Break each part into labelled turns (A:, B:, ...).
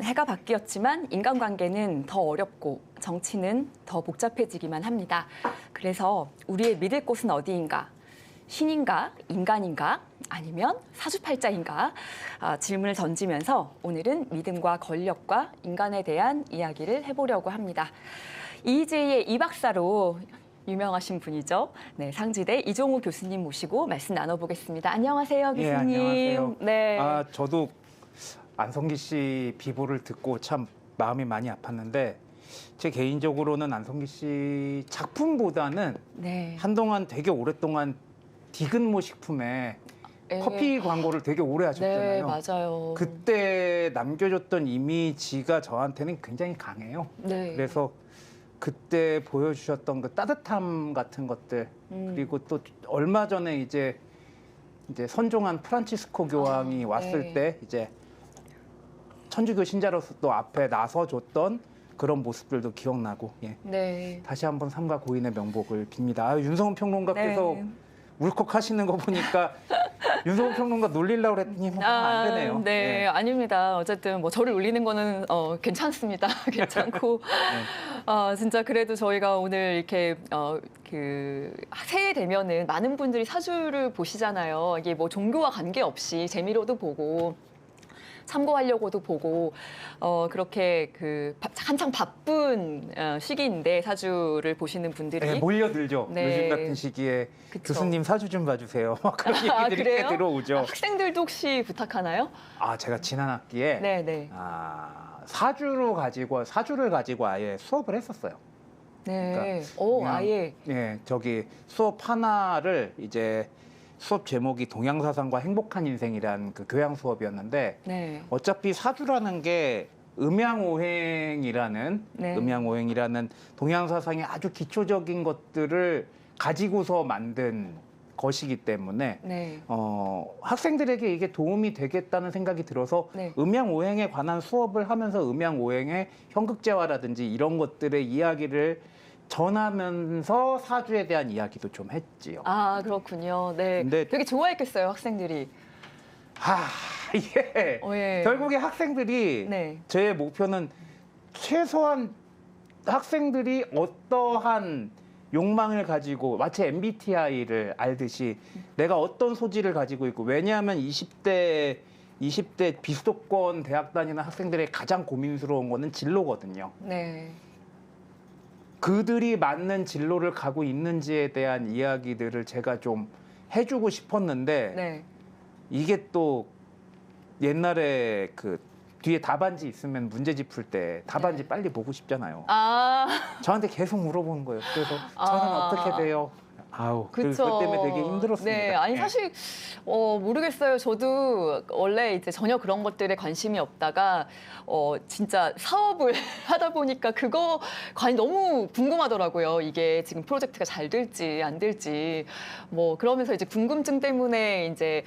A: 해가 바뀌었지만 인간관계는 더 어렵고 정치는 더 복잡해지기만 합니다. 그래서 우리의 믿을 곳은 어디인가? 신인가? 인간인가? 아니면 사주팔자인가? 질문을 던지면서 오늘은 믿음과 권력과 인간에 대한 이야기를 해보려고 합니다. EJ의 이 박사로 유명하신 분이죠. 네, 상지대 이종우 교수님 모시고 말씀 나눠보겠습니다. 안녕하세요, 교수님.
B: 예, 안녕하세요.
A: 네.
B: 저도 안성기 씨 비보를 듣고 참 마음이 많이 아팠는데 제 개인적으로는 안성기 씨 작품보다는
A: 네.
B: 한동안 되게 오랫동안 디귿모 식품에
A: 예.
B: 커피 광고를 되게 오래
A: 네,
B: 하셨잖아요.
A: 맞아요.
B: 그때 남겨줬던 이미지가 저한테는 굉장히 강해요.
A: 네.
B: 그래서 그때 보여주셨던 그 따뜻함 같은 것들 그리고 또 얼마 전에 이제 선종한 프란치스코 교황이 왔을
A: 네.
B: 때 이제 천주교 신자로서 또 앞에 나서줬던 그런 모습들도 기억나고 예.
A: 네.
B: 다시 한번 삼가 고인의 명복을 빕니다. 윤성훈 평론가께서
A: 네.
B: 울컥하시는 거 보니까 윤성훈 평론가 놀리려고 그랬더니 안 되네요.
A: 네,
B: 예.
A: 아닙니다. 어쨌든 뭐 저를 울리는 거는 괜찮습니다. 괜찮고 진짜 그래도 저희가 오늘 이렇게 새해 되면은 많은 분들이 사주를 보시잖아요. 이게 뭐 종교와 관계없이 재미로도 보고 참고하려고도 보고 그렇게 한창 바쁜 시기인데 사주를 보시는 분들이
B: 네, 몰려들죠.
A: 네.
B: 요즘 같은 시기에
A: 그쵸.
B: 교수님 사주 좀 봐주세요. 막 그런 얘기들이 꽤
A: 그래요?
B: 들어오죠.
A: 학생들도 혹시 부탁하나요?
B: 제가 지난 학기에
A: 네.
B: 사주를 가지고 아예 수업을 했었어요.
A: 네.
B: 그냥,
A: 아예.
B: 예, 저기 수업 하나를 이제 수업 제목이 동양사상과 행복한 인생이란 그 교양 수업이었는데
A: 네.
B: 어차피 사주라는 게 음양오행이라는
A: 네.
B: 동양사상의 아주 기초적인 것들을 가지고서 만든 것이기 때문에
A: 네.
B: 학생들에게 이게 도움이 되겠다는 생각이 들어서
A: 네.
B: 음양오행에 관한 수업을 하면서 음양오행의 현극재화라든지 이런 것들의 이야기를 전하면서 사주에 대한 이야기도 좀 했지요.
A: 그렇군요. 네.
B: 근데
A: 되게 좋아했겠어요, 학생들이.
B: 이게
A: 예.
B: 결국에 학생들이
A: 네.
B: 제 목표는 최소한 학생들이 어떠한 욕망을 가지고 마치 MBTI를 알듯이 내가 어떤 소질을 가지고 있고 왜냐하면 20대 비수도권 대학 다니는 학생들의 가장 고민스러운 거는 진로거든요.
A: 네.
B: 그들이 맞는 진로를 가고 있는지에 대한 이야기들을 제가 좀 해주고 싶었는데
A: 네.
B: 이게 또 옛날에 그 뒤에 답안지 있으면 문제집 풀 때 답안지 빨리 보고 싶잖아요. 저한테 계속 물어보는 거예요. 그래서 저는 어떻게 돼요?
A: 그쵸.
B: 그것 때문에 되게 힘들었습니다.
A: 네, 아니 사실 모르겠어요. 저도 원래 이제 전혀 그런 것들에 관심이 없다가 진짜 사업을 하다 보니까 그거 너무 궁금하더라고요. 이게 지금 프로젝트가 잘 될지 안 될지 뭐 그러면서 이제 궁금증 때문에 이제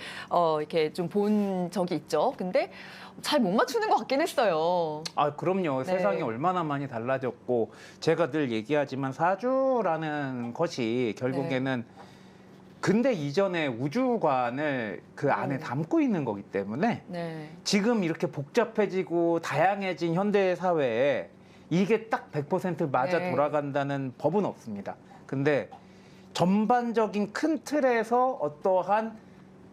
A: 이렇게 좀 본 적이 있죠. 근데 잘 못 맞추는 것 같긴 했어요.
B: 그럼요.
A: 네.
B: 세상이 얼마나 많이 달라졌고 제가 늘 얘기하지만 사주라는 것이 결국에는 근대 이전의 우주관을 그 안에 담고 있는 거기 때문에
A: 네.
B: 지금 이렇게 복잡해지고 다양해진 현대 사회에 이게 딱 100% 맞아
A: 네.
B: 돌아간다는 법은 없습니다. 근데 전반적인 큰 틀에서 어떠한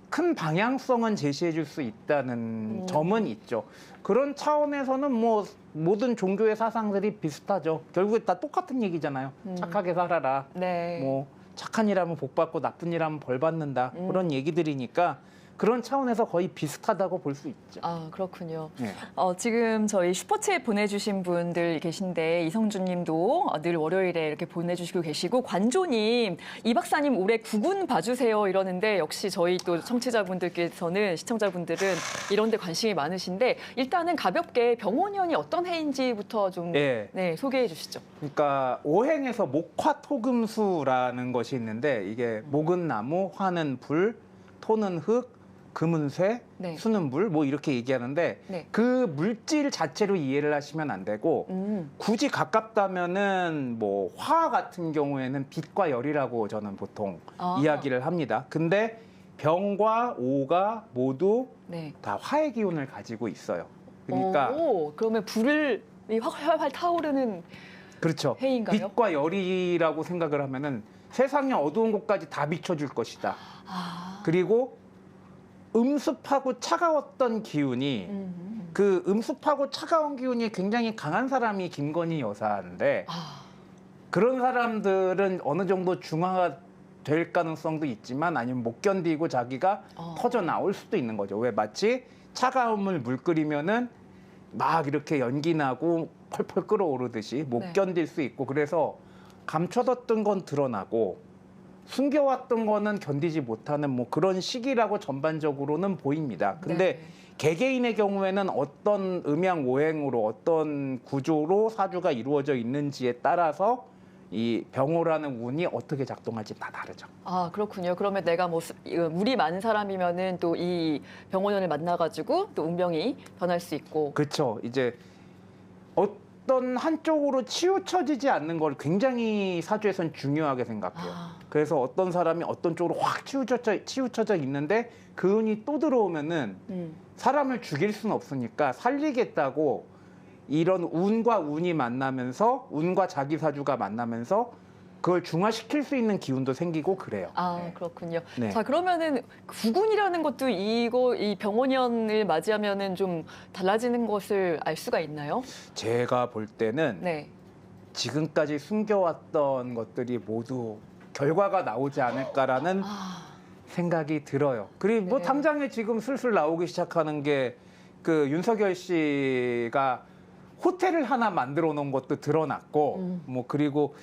B: 큰 방향성은 제시해 줄 수 있다는 점은 있죠. 그런 차원에서는 뭐 모든 종교의 사상들이 비슷하죠. 결국에 다 똑같은 얘기잖아요. 착하게 살아라.
A: 네.
B: 뭐 착한 일 하면 복 받고 나쁜 일 하면 벌 받는다. 그런 얘기들이니까 그런 차원에서 거의 비슷하다고 볼 수 있죠.
A: 그렇군요.
B: 네.
A: 지금 저희 슈퍼챗 보내주신 분들 계신데 이성준 님도 늘 월요일에 이렇게 보내주시고 계시고 관조님, 이 박사님 올해 구군 봐주세요 이러는데 역시 저희 또 청취자분들께서는 시청자분들은 이런 데 관심이 많으신데 일단은 가볍게 병원년이 어떤 해인지부터 좀 소개해 주시죠.
B: 그러니까 오행에서 목화토금수라는 것이 있는데 이게 목은 나무, 화는 불, 토는 흙, 금은 쇠, 수는 물, 뭐 이렇게 얘기하는데 그 물질 자체로 이해를 하시면 안 되고 굳이 가깝다면은 뭐 화 같은 경우에는 빛과 열이라고 저는 보통 이야기를 합니다. 근데 병과 오가 모두 다 화의 기운을 가지고 있어요. 그러니까
A: 그러면 불을 활활 타오르는
B: 그렇죠.
A: 해인가요?
B: 빛과 열이라고 생각을 하면은 세상의 어두운 곳까지 다 비춰줄 것이다. 그리고 음습하고 차가웠던 기운이 그 음습하고 차가운 기운이 굉장히 강한 사람이 김건희 여사인데 그런 사람들은 어느 정도 중화가 될 가능성도 있지만 아니면 못 견디고 자기가 터져 나올 수도 있는 거죠. 왜 마치 차가운 물 끓이면은 막 이렇게 연기 나고 펄펄 끓어오르듯이 못
A: 네.
B: 견딜 수 있고 그래서 감춰뒀던 건 드러나고 숨겨왔던 거는 견디지 못하는 뭐 그런 시기라고 전반적으로는 보입니다. 근데
A: 네.
B: 개개인의 경우에는 어떤 음양 오행으로 어떤 구조로 사주가 이루어져 있는지에 따라서 이 병호라는 운이 어떻게 작동할지 다 다르죠.
A: 아, 그렇군요. 그러면 내가 뭐 물이 많은 사람이면은 또 이 병원을 만나가지고 또 운명이 변할 수 있고.
B: 그렇죠. 이제 어떤 한쪽으로 치우쳐지지 않는 걸 굉장히 사주에선 중요하게 생각해요. 그래서 어떤 사람이 어떤 쪽으로 확 치우쳐져 있는데 그 운이 또 들어오면은 사람을 죽일 수는 없으니까 살리겠다고 이런 운과 운이 만나면서 운과 자기 사주가 만나면서 그걸 중화시킬 수 있는 기운도 생기고 그래요.
A: 아,
B: 네.
A: 그렇군요.
B: 네.
A: 자, 그러면은 구군이라는 것도 이 병원년을 맞이하면은 좀 달라지는 것을 알 수가 있나요?
B: 제가 볼 때는
A: 네.
B: 지금까지 숨겨왔던 것들이 모두 결과가 나오지 않을까라는 생각이 들어요. 그리고 뭐
A: 네.
B: 당장에 지금 슬슬 나오기 시작하는 게 그 윤석열 씨가 호텔을 하나 만들어 놓은 것도 드러났고 뭐 그리고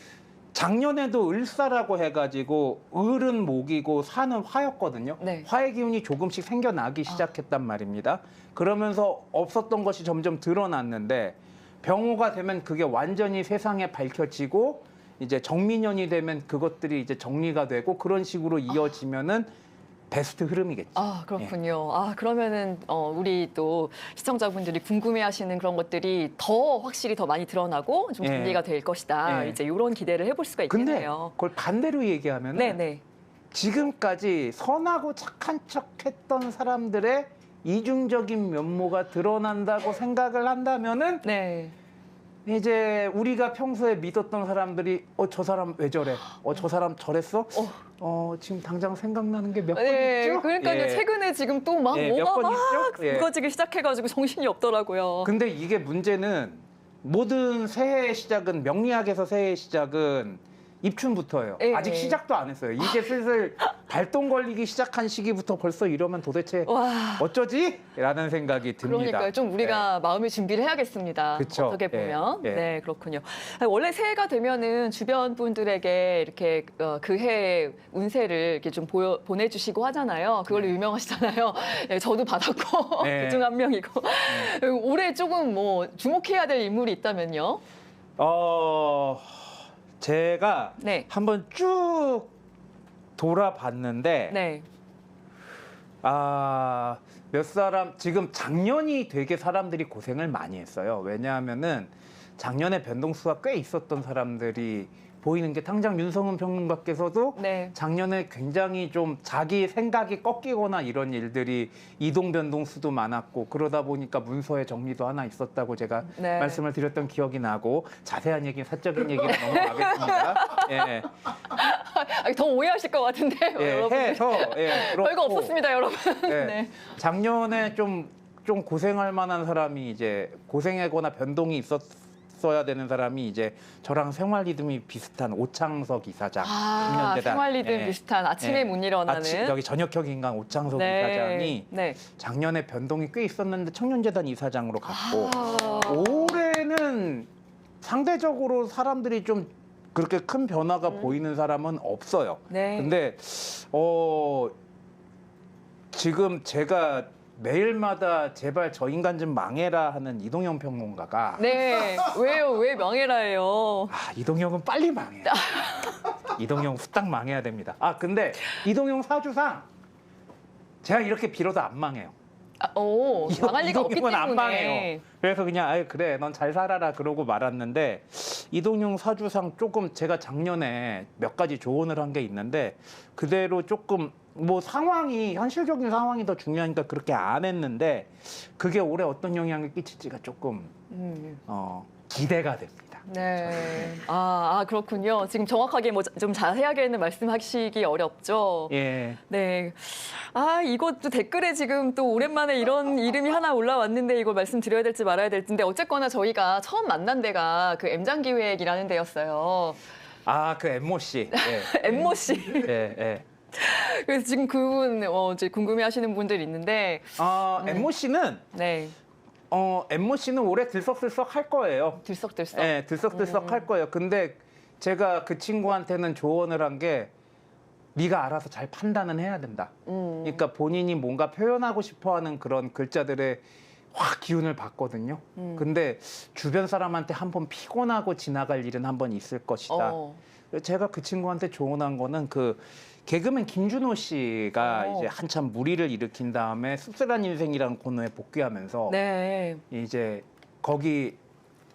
B: 작년에도 을사라고 해가지고 을은 목이고 산은 화였거든요.
A: 네.
B: 화의 기운이 조금씩 생겨나기 시작했단 말입니다. 그러면서 없었던 것이 점점 드러났는데 병호가 되면 그게 완전히 세상에 밝혀지고 이제 정민년이 되면 그것들이 이제 정리가 되고 그런 식으로 이어지면은 베스트 흐름이겠죠.
A: 아, 그렇군요. 아, 그러면은 우리 또 시청자분들이 궁금해하시는 그런 것들이 더 확실히 더 많이 드러나고 좀 정리가 될 것이다. 이제 이런 기대를 해볼 수가
B: 근데
A: 있겠네요.
B: 그걸 반대로 얘기하면은
A: 네네.
B: 지금까지 선하고 착한 척했던 사람들의 이중적인 면모가 드러난다고 생각을 한다면은
A: 네.
B: 이제 우리가 평소에 믿었던 사람들이 저 사람 왜 저래? 저 사람 저랬어? 지금 당장 생각나는 게 몇 번
A: 네,
B: 있죠?
A: 그러니까요.
B: 예.
A: 최근에 지금 또 막
B: 예, 몇
A: 뭐가
B: 번
A: 막
B: 있죠? 예.
A: 굵어지기 시작해가지고 정신이 없더라고요.
B: 근데 이게 문제는 모든 새해의 시작은 명리학에서 새해의 시작은 입춘부터예요.
A: 예.
B: 아직 시작도 안 했어요. 이제 슬슬 발동 걸리기 시작한 시기부터 벌써 이러면 도대체
A: 와.
B: 어쩌지? 라는 생각이 듭니다.
A: 그러니까요. 좀 우리가 마음의 준비를 해야겠습니다.
B: 그쵸.
A: 어떻게 보면.
B: 예, 예.
A: 네, 그렇군요. 원래 새해가 되면은 주변 분들에게 이렇게 그 해의 운세를 이렇게 좀 보내주시고 하잖아요. 그걸로 유명하시잖아요. 예, 저도 받았고
B: 네.
A: 그중 한 명이고. 올해 조금 뭐 주목해야 될 인물이 있다면요.
B: 제가
A: 네.
B: 한번 쭉 돌아봤는데
A: 네.
B: 몇 사람 지금 작년이 되게 사람들이 고생을 많이 했어요. 왜냐하면은 작년에 변동수가 꽤 있었던 사람들이 보이는 게 당장 윤성은 평론가께서도
A: 네.
B: 작년에 굉장히 좀 자기 생각이 꺾이거나 이런 일들이 이동 변동수도 많았고 그러다 보니까 문서의 정리도 하나 있었다고 제가
A: 네.
B: 말씀을 드렸던 기억이 나고 자세한 얘기는 사적인 얘기로 넘어가겠습니다. 예.
A: 더 오해하실 것 같은데요,
B: 예,
A: 여러분.
B: 해서
A: 별거
B: 그렇고,
A: 없었습니다, 여러분.
B: 예,
A: 네.
B: 작년에 좀 고생할 만한 사람이 이제 고생하거나 변동이 있었어야 되는 사람이 이제 저랑 생활 리듬이 비슷한 오창석 이사장.
A: 생활 리듬 비슷한 아침에 못 일어나는.
B: 여기 저녁형 인간 오창석
A: 네.
B: 이사장이
A: 네.
B: 작년에 변동이 꽤 있었는데 청년재단 이사장으로 갔고 올해는 상대적으로 사람들이 좀 그렇게 큰 변화가 보이는 사람은 없어요.
A: 네.
B: 근데 지금 제가 매일마다 제발 저 인간 좀 망해라 하는 이동영 평론가가
A: 네. 왜요? 왜 명예라예요?
B: 이동영은 빨리 망해요. 이동영 후딱 망해야 됩니다. 근데 이동영 사주상 제가 이렇게 빌어도 안 망해요.
A: 망할 리가 없기
B: 이동영은
A: 때문에.
B: 안 망해요. 그래서 그냥 그래 넌 잘 살아라 그러고 말았는데 이동영 사주상 조금 제가 작년에 몇 가지 조언을 한 게 있는데 그대로 조금 뭐 상황이 현실적인 상황이 더 중요하니까 그렇게 안 했는데 그게 올해 어떤 영향을 끼칠지가 조금 기대가 됩니다.
A: 네. 그렇군요. 지금 정확하게 뭐 좀 자세하게는 말씀하시기 어렵죠.
B: 예.
A: 네. 이것도 댓글에 지금 또 오랜만에 이런 이름이 하나 올라왔는데 이걸 말씀드려야 될지 말아야 될지인데 어쨌거나 저희가 처음 만난 데가 그 M장기획이라는 데였어요.
B: 그 엠모 씨. 예.
A: 엠모 씨.
B: 예, 예.
A: 그래서 지금 그분 이제 궁금해하시는 분들 있는데.
B: 엠모 씨는
A: 네.
B: 엠모 씨는 올해 들썩들썩 할 거예요.
A: 들썩들썩.
B: 네, 들썩들썩 할 거예요. 근데 제가 그 친구한테는 조언을 한 게 네가 알아서 잘 판단은 해야 된다. 그러니까 본인이 뭔가 표현하고 싶어하는 그런 글자들에 확 기운을 받거든요. 근데 주변 사람한테 한번 피곤하고 지나갈 일은 한번 있을 것이다. 제가 그 친구한테 조언한 거는 그 개그맨 김준호 씨가 이제 한참 무리를 일으킨 다음에 씁쓸한 인생이라는 코너에 복귀하면서
A: 네.
B: 이제 거기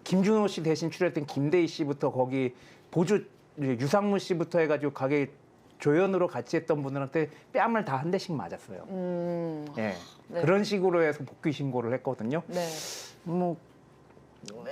B: 김준호 씨 대신 출연했던 김대희 씨부터 거기 보주 유상무 씨부터 해가지고 가게 조연으로 같이 했던 분들한테 뺨을 다 한 대씩 맞았어요. 예.
A: 네.
B: 그런 식으로 해서 복귀 신고를 했거든요.
A: 네.
B: 뭐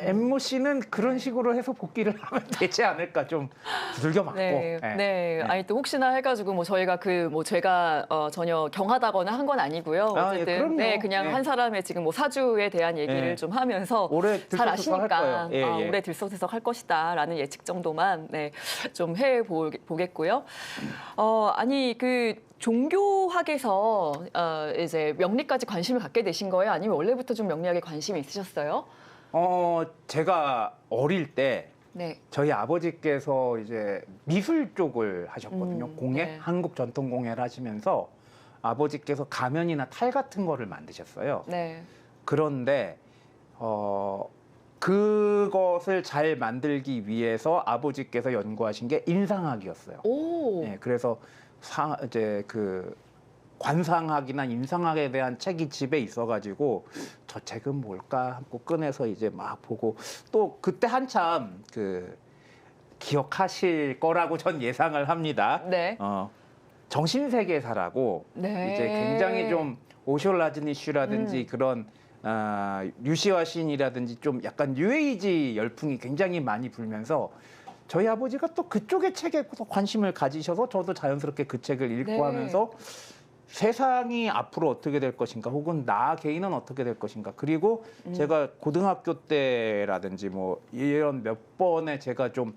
B: 엠모 씨는 그런 식으로 해서 복귀를 하면 되지 않을까 좀 두들겨 맞고.
A: 네.
B: 네.
A: 네. 아니 또 혹시나 해가지고 뭐 저희가 제가 전혀 경하다거나 한 건 아니고요. 어쨌든
B: 예,
A: 그냥 한 사람의 지금 뭐 사주에 대한 얘기를 좀 하면서
B: 올해
A: 잘
B: 들썩들썩 할
A: 아시니까
B: 거예요.
A: 올해 들썩들썩 할 것이다라는 예측 정도만 좀 해 보겠고요. 아니 그 종교학에서 이제 명리까지 관심을 갖게 되신 거예요? 아니면 원래부터 좀 명리학에 관심이 있으셨어요?
B: 제가 어릴 때
A: 네.
B: 저희 아버지께서 이제 미술 쪽을 하셨거든요. 공예,
A: 네.
B: 한국 전통 공예를 하시면서 아버지께서 가면이나 탈 같은 거를 만드셨어요.
A: 네.
B: 그런데 그것을 잘 만들기 위해서 아버지께서 연구하신 게 인상학이었어요.
A: 오.
B: 네, 그래서 이제 그 관상학이나 인상학에 대한 책이 집에 있어가지고 저 책은 뭘까 하고 꺼내서 이제 막 보고 또 그때 한참 그 기억하실 거라고 전 예상을 합니다.
A: 네.
B: 정신세계사라고
A: 네.
B: 이제 굉장히 좀 오쇼 라즈니슈라든지 그런 류시와 신이라든지 좀 약간 뉴에이지 열풍이 굉장히 많이 불면서 저희 아버지가 또 그쪽의 책에 관심을 가지셔서 저도 자연스럽게 그 책을 읽고
A: 네.
B: 하면서 세상이 앞으로 어떻게 될 것인가 혹은 나 개인은 어떻게 될 것인가 그리고 제가 고등학교 때라든지 뭐 이런 몇 번에 제가 좀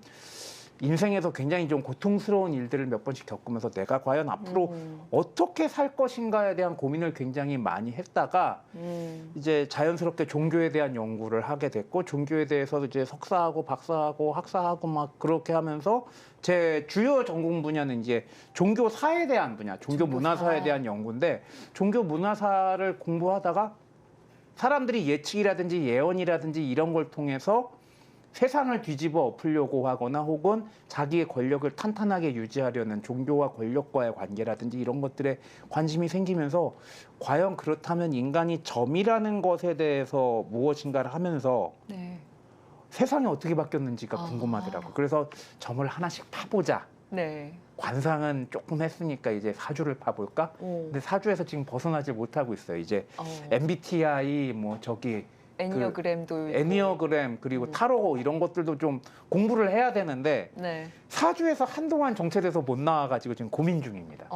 B: 인생에서 굉장히 좀 고통스러운 일들을 몇 번씩 겪으면서 내가 과연 앞으로 어떻게 살 것인가에 대한 고민을 굉장히 많이 했다가 이제 자연스럽게 종교에 대한 연구를 하게 됐고 종교에 대해서 이제 석사하고 박사하고 학사하고 막 그렇게 하면서 제 주요 전공 분야는 이제 종교사에 대한 분야, 종교 문화사에 대한 연구인데 종교 문화사를 공부하다가 사람들이 예측이라든지 예언이라든지 이런 걸 통해서 세상을 뒤집어 엎으려고 하거나 혹은 자기의 권력을 탄탄하게 유지하려는 종교와 권력과의 관계라든지 이런 것들에 관심이 생기면서 과연 그렇다면 인간이 점이라는 것에 대해서 무엇인가를 하면서
A: 네.
B: 세상이 어떻게 바뀌었는지가 궁금하더라고요. 그래서 점을 하나씩 파보자.
A: 네.
B: 관상은 조금 했으니까 이제 사주를 파볼까? 근데 사주에서 지금 벗어나지 못하고 있어요. 이제 MBTI 뭐 저기
A: 애니어그램도 있고.
B: 애니어그램 그리고 타로 이런 것들도 좀 공부를 해야 되는데
A: 네.
B: 사주에서 한동안 정체돼서 못 나와가지고 지금 고민 중입니다.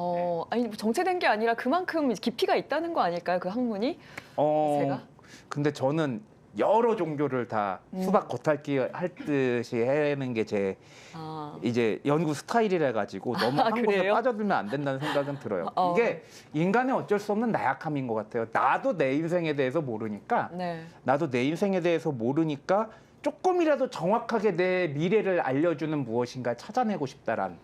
A: 아니 뭐 정체된 게 아니라 그만큼 깊이가 있다는 거 아닐까요? 그 학문이? 제가?
B: 근데 저는 여러 종교를 다 수박 겉핥기 할 듯이 해내는 게 제 이제 연구 스타일이라 가지고 너무 한 곳에 빠져들면 안 된다는 생각은 들어요. 이게 인간의 어쩔 수 없는 나약함인 것 같아요. 나도 내 인생에 대해서 모르니까 조금이라도 정확하게 내 미래를 알려주는 무엇인가 찾아내고 싶다란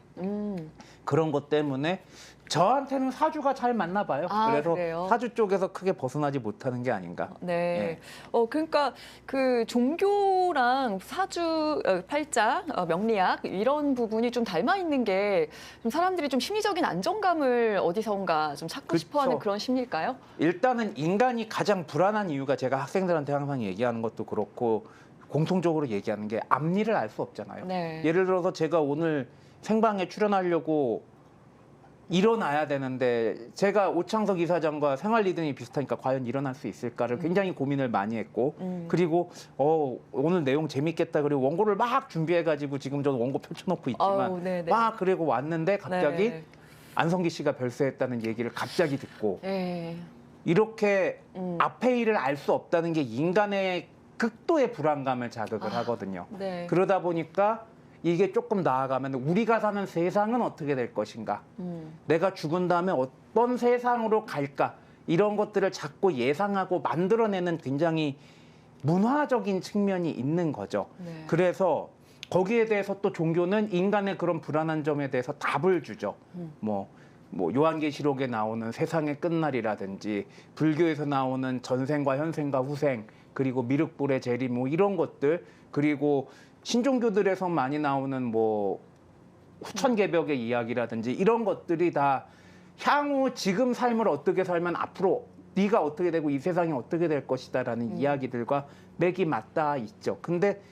B: 그런 것 때문에 저한테는 사주가 잘 맞나 봐요. 그래서
A: 그래요?
B: 사주 쪽에서 크게 벗어나지 못하는 게 아닌가.
A: 네. 그러니까 그 종교랑 사주, 팔자, 명리학 이런 부분이 좀 닮아 있는 게 좀 사람들이 좀 심리적인 안정감을 어디선가 좀 찾고 싶어하는 그런 심리일까요?
B: 일단은 인간이 가장 불안한 이유가 제가 학생들한테 항상 얘기하는 것도 그렇고 공통적으로 얘기하는 게 앞일을 알 수 없잖아요.
A: 네.
B: 예를 들어서 제가 오늘 생방에 출연하려고 일어나야 되는데 제가 오창석 이사장과 생활 리듬이 비슷하니까 과연 일어날 수 있을까를 굉장히 고민을 많이 했고 그리고 오늘 내용 재밌겠다 그리고 원고를 막 준비해가지고 지금 저는 원고 펼쳐놓고 있지만 막 그리고 왔는데 갑자기 안성기 씨가 별세했다는 얘기를 갑자기 듣고 이렇게 앞에 일을 알 수 없다는 게 인간의 극도의 불안감을 자극을 하거든요. 그러다 보니까 이게 조금 나아가면 우리가 사는 세상은 어떻게 될 것인가? 내가 죽은 다음에 어떤 세상으로 갈까? 이런 것들을 자꾸 예상하고 만들어내는 굉장히 문화적인 측면이 있는 거죠. 그래서 거기에 대해서 또 종교는 인간의 그런 불안한 점에 대해서 답을 주죠. 뭐 요한계시록에 나오는 세상의 끝날이라든지 불교에서 나오는 전생과 현생과 후생 그리고 미륵불의 재림 뭐 이런 것들 그리고 신종교들에서 많이 나오는 뭐 후천개벽의 이야기라든지 이런 것들이 다 향후 지금 삶을 어떻게 살면 앞으로 네가 어떻게 되고 이 세상이 어떻게 될 것이다라는 이야기들과 맥이 맞닿아 있죠. 근데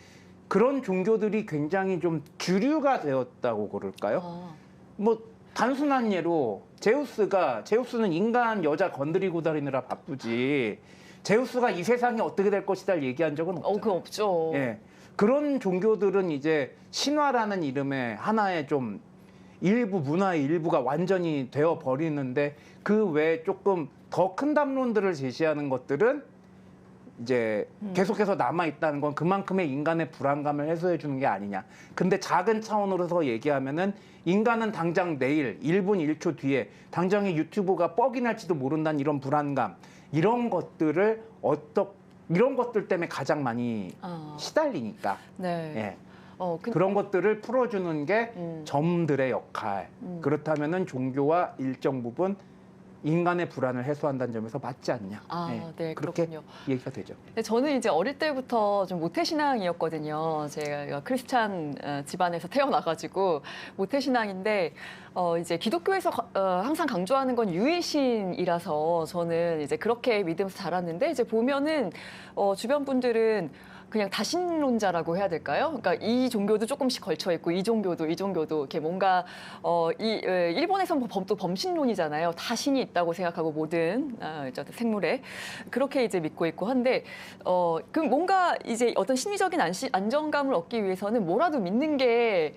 B: 그런 종교들이 굉장히 좀 주류가 되었다고 그럴까요? 뭐 단순한 예로 제우스는 인간 여자 건드리고 다니느라 바쁘지 제우스가 이 세상이 어떻게 될 것이다 얘기한 적은 없죠.
A: 그거 없죠.
B: 예. 그런 종교들은 이제 신화라는 이름의 하나의 좀 일부 문화의 일부가 완전히 되어 버리는데 그 외에 조금 더 큰 담론들을 제시하는 것들은 이제 계속해서 남아 있다는 건 그만큼의 인간의 불안감을 해소해 주는 게 아니냐. 근데 작은 차원으로서 얘기하면은 인간은 당장 내일 1분 1초 뒤에 당장의 유튜브가 뻑이 날지도 모른다는 이런 불안감 이런 것들을 이런 것들 때문에 가장 많이 시달리니까 예. 그런 것들을 풀어주는 게 점들의 역할. 그렇다면은 종교와 일정 부분 인간의 불안을 해소한다는 점에서 맞지 않냐.
A: 네,
B: 그렇게
A: 그렇군요.
B: 얘기가 되죠.
A: 근데 저는 이제 어릴 때부터 좀 모태신앙이었거든요. 제가 크리스찬 집안에서 태어나가지고 모태신앙인데 이제 기독교에서 항상 강조하는 건 유일신이라서 저는 이제 그렇게 믿으면서 자랐는데 이제 보면은 주변 분들은 그냥 다신론자라고 해야 될까요? 그러니까 이 종교도 조금씩 걸쳐 있고 이 종교도 이렇게 뭔가 일본에서는 또 범신론이잖아요. 다 신이 있다고 생각하고 모든 생물에 그렇게 이제 믿고 있고 한데 그럼 뭔가 이제 어떤 심리적인 안정감을 얻기 위해서는 뭐라도 믿는 게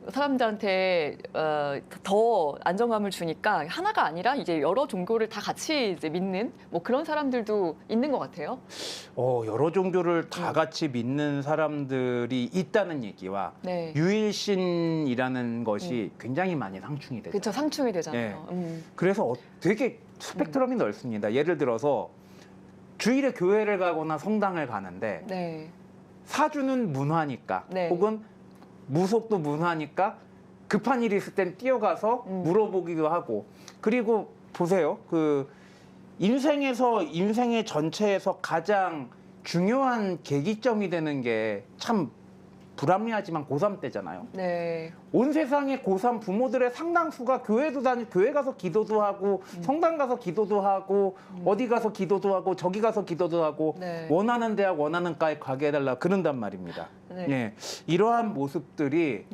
A: 사람들한테 더 안정감을 주니까 하나가 아니라 이제 여러 종교를 다 같이 이제 믿는 뭐 그런 사람들도 있는 것 같아요.
B: 여러 종교를 다 같이 믿는 사람들이 있다는 얘기와 유일신이라는 것이 굉장히 많이 상충이 되죠.
A: 그렇죠, 상충이 되잖아요.
B: 그래서 되게 스펙트럼이 넓습니다. 예를 들어서 주일에 교회를 가거나 성당을 가는데 사주는 문화니까 혹은 무속도 문화니까 급한 일이 있을 땐 뛰어가서 물어보기도 하고 그리고 보세요. 그 인생의 전체에서 가장 중요한 계기점이 되는 게 참 불합리하지만 고3 때잖아요. 온 세상의 고3 부모들의 상당수가 교회 가서 기도도 하고 성당 가서 기도도 하고 어디 가서 기도도 하고 저기 가서 기도도 하고 원하는 대학 원하는 과에 가게 해달라 그런단 말입니다. 이러한 모습들이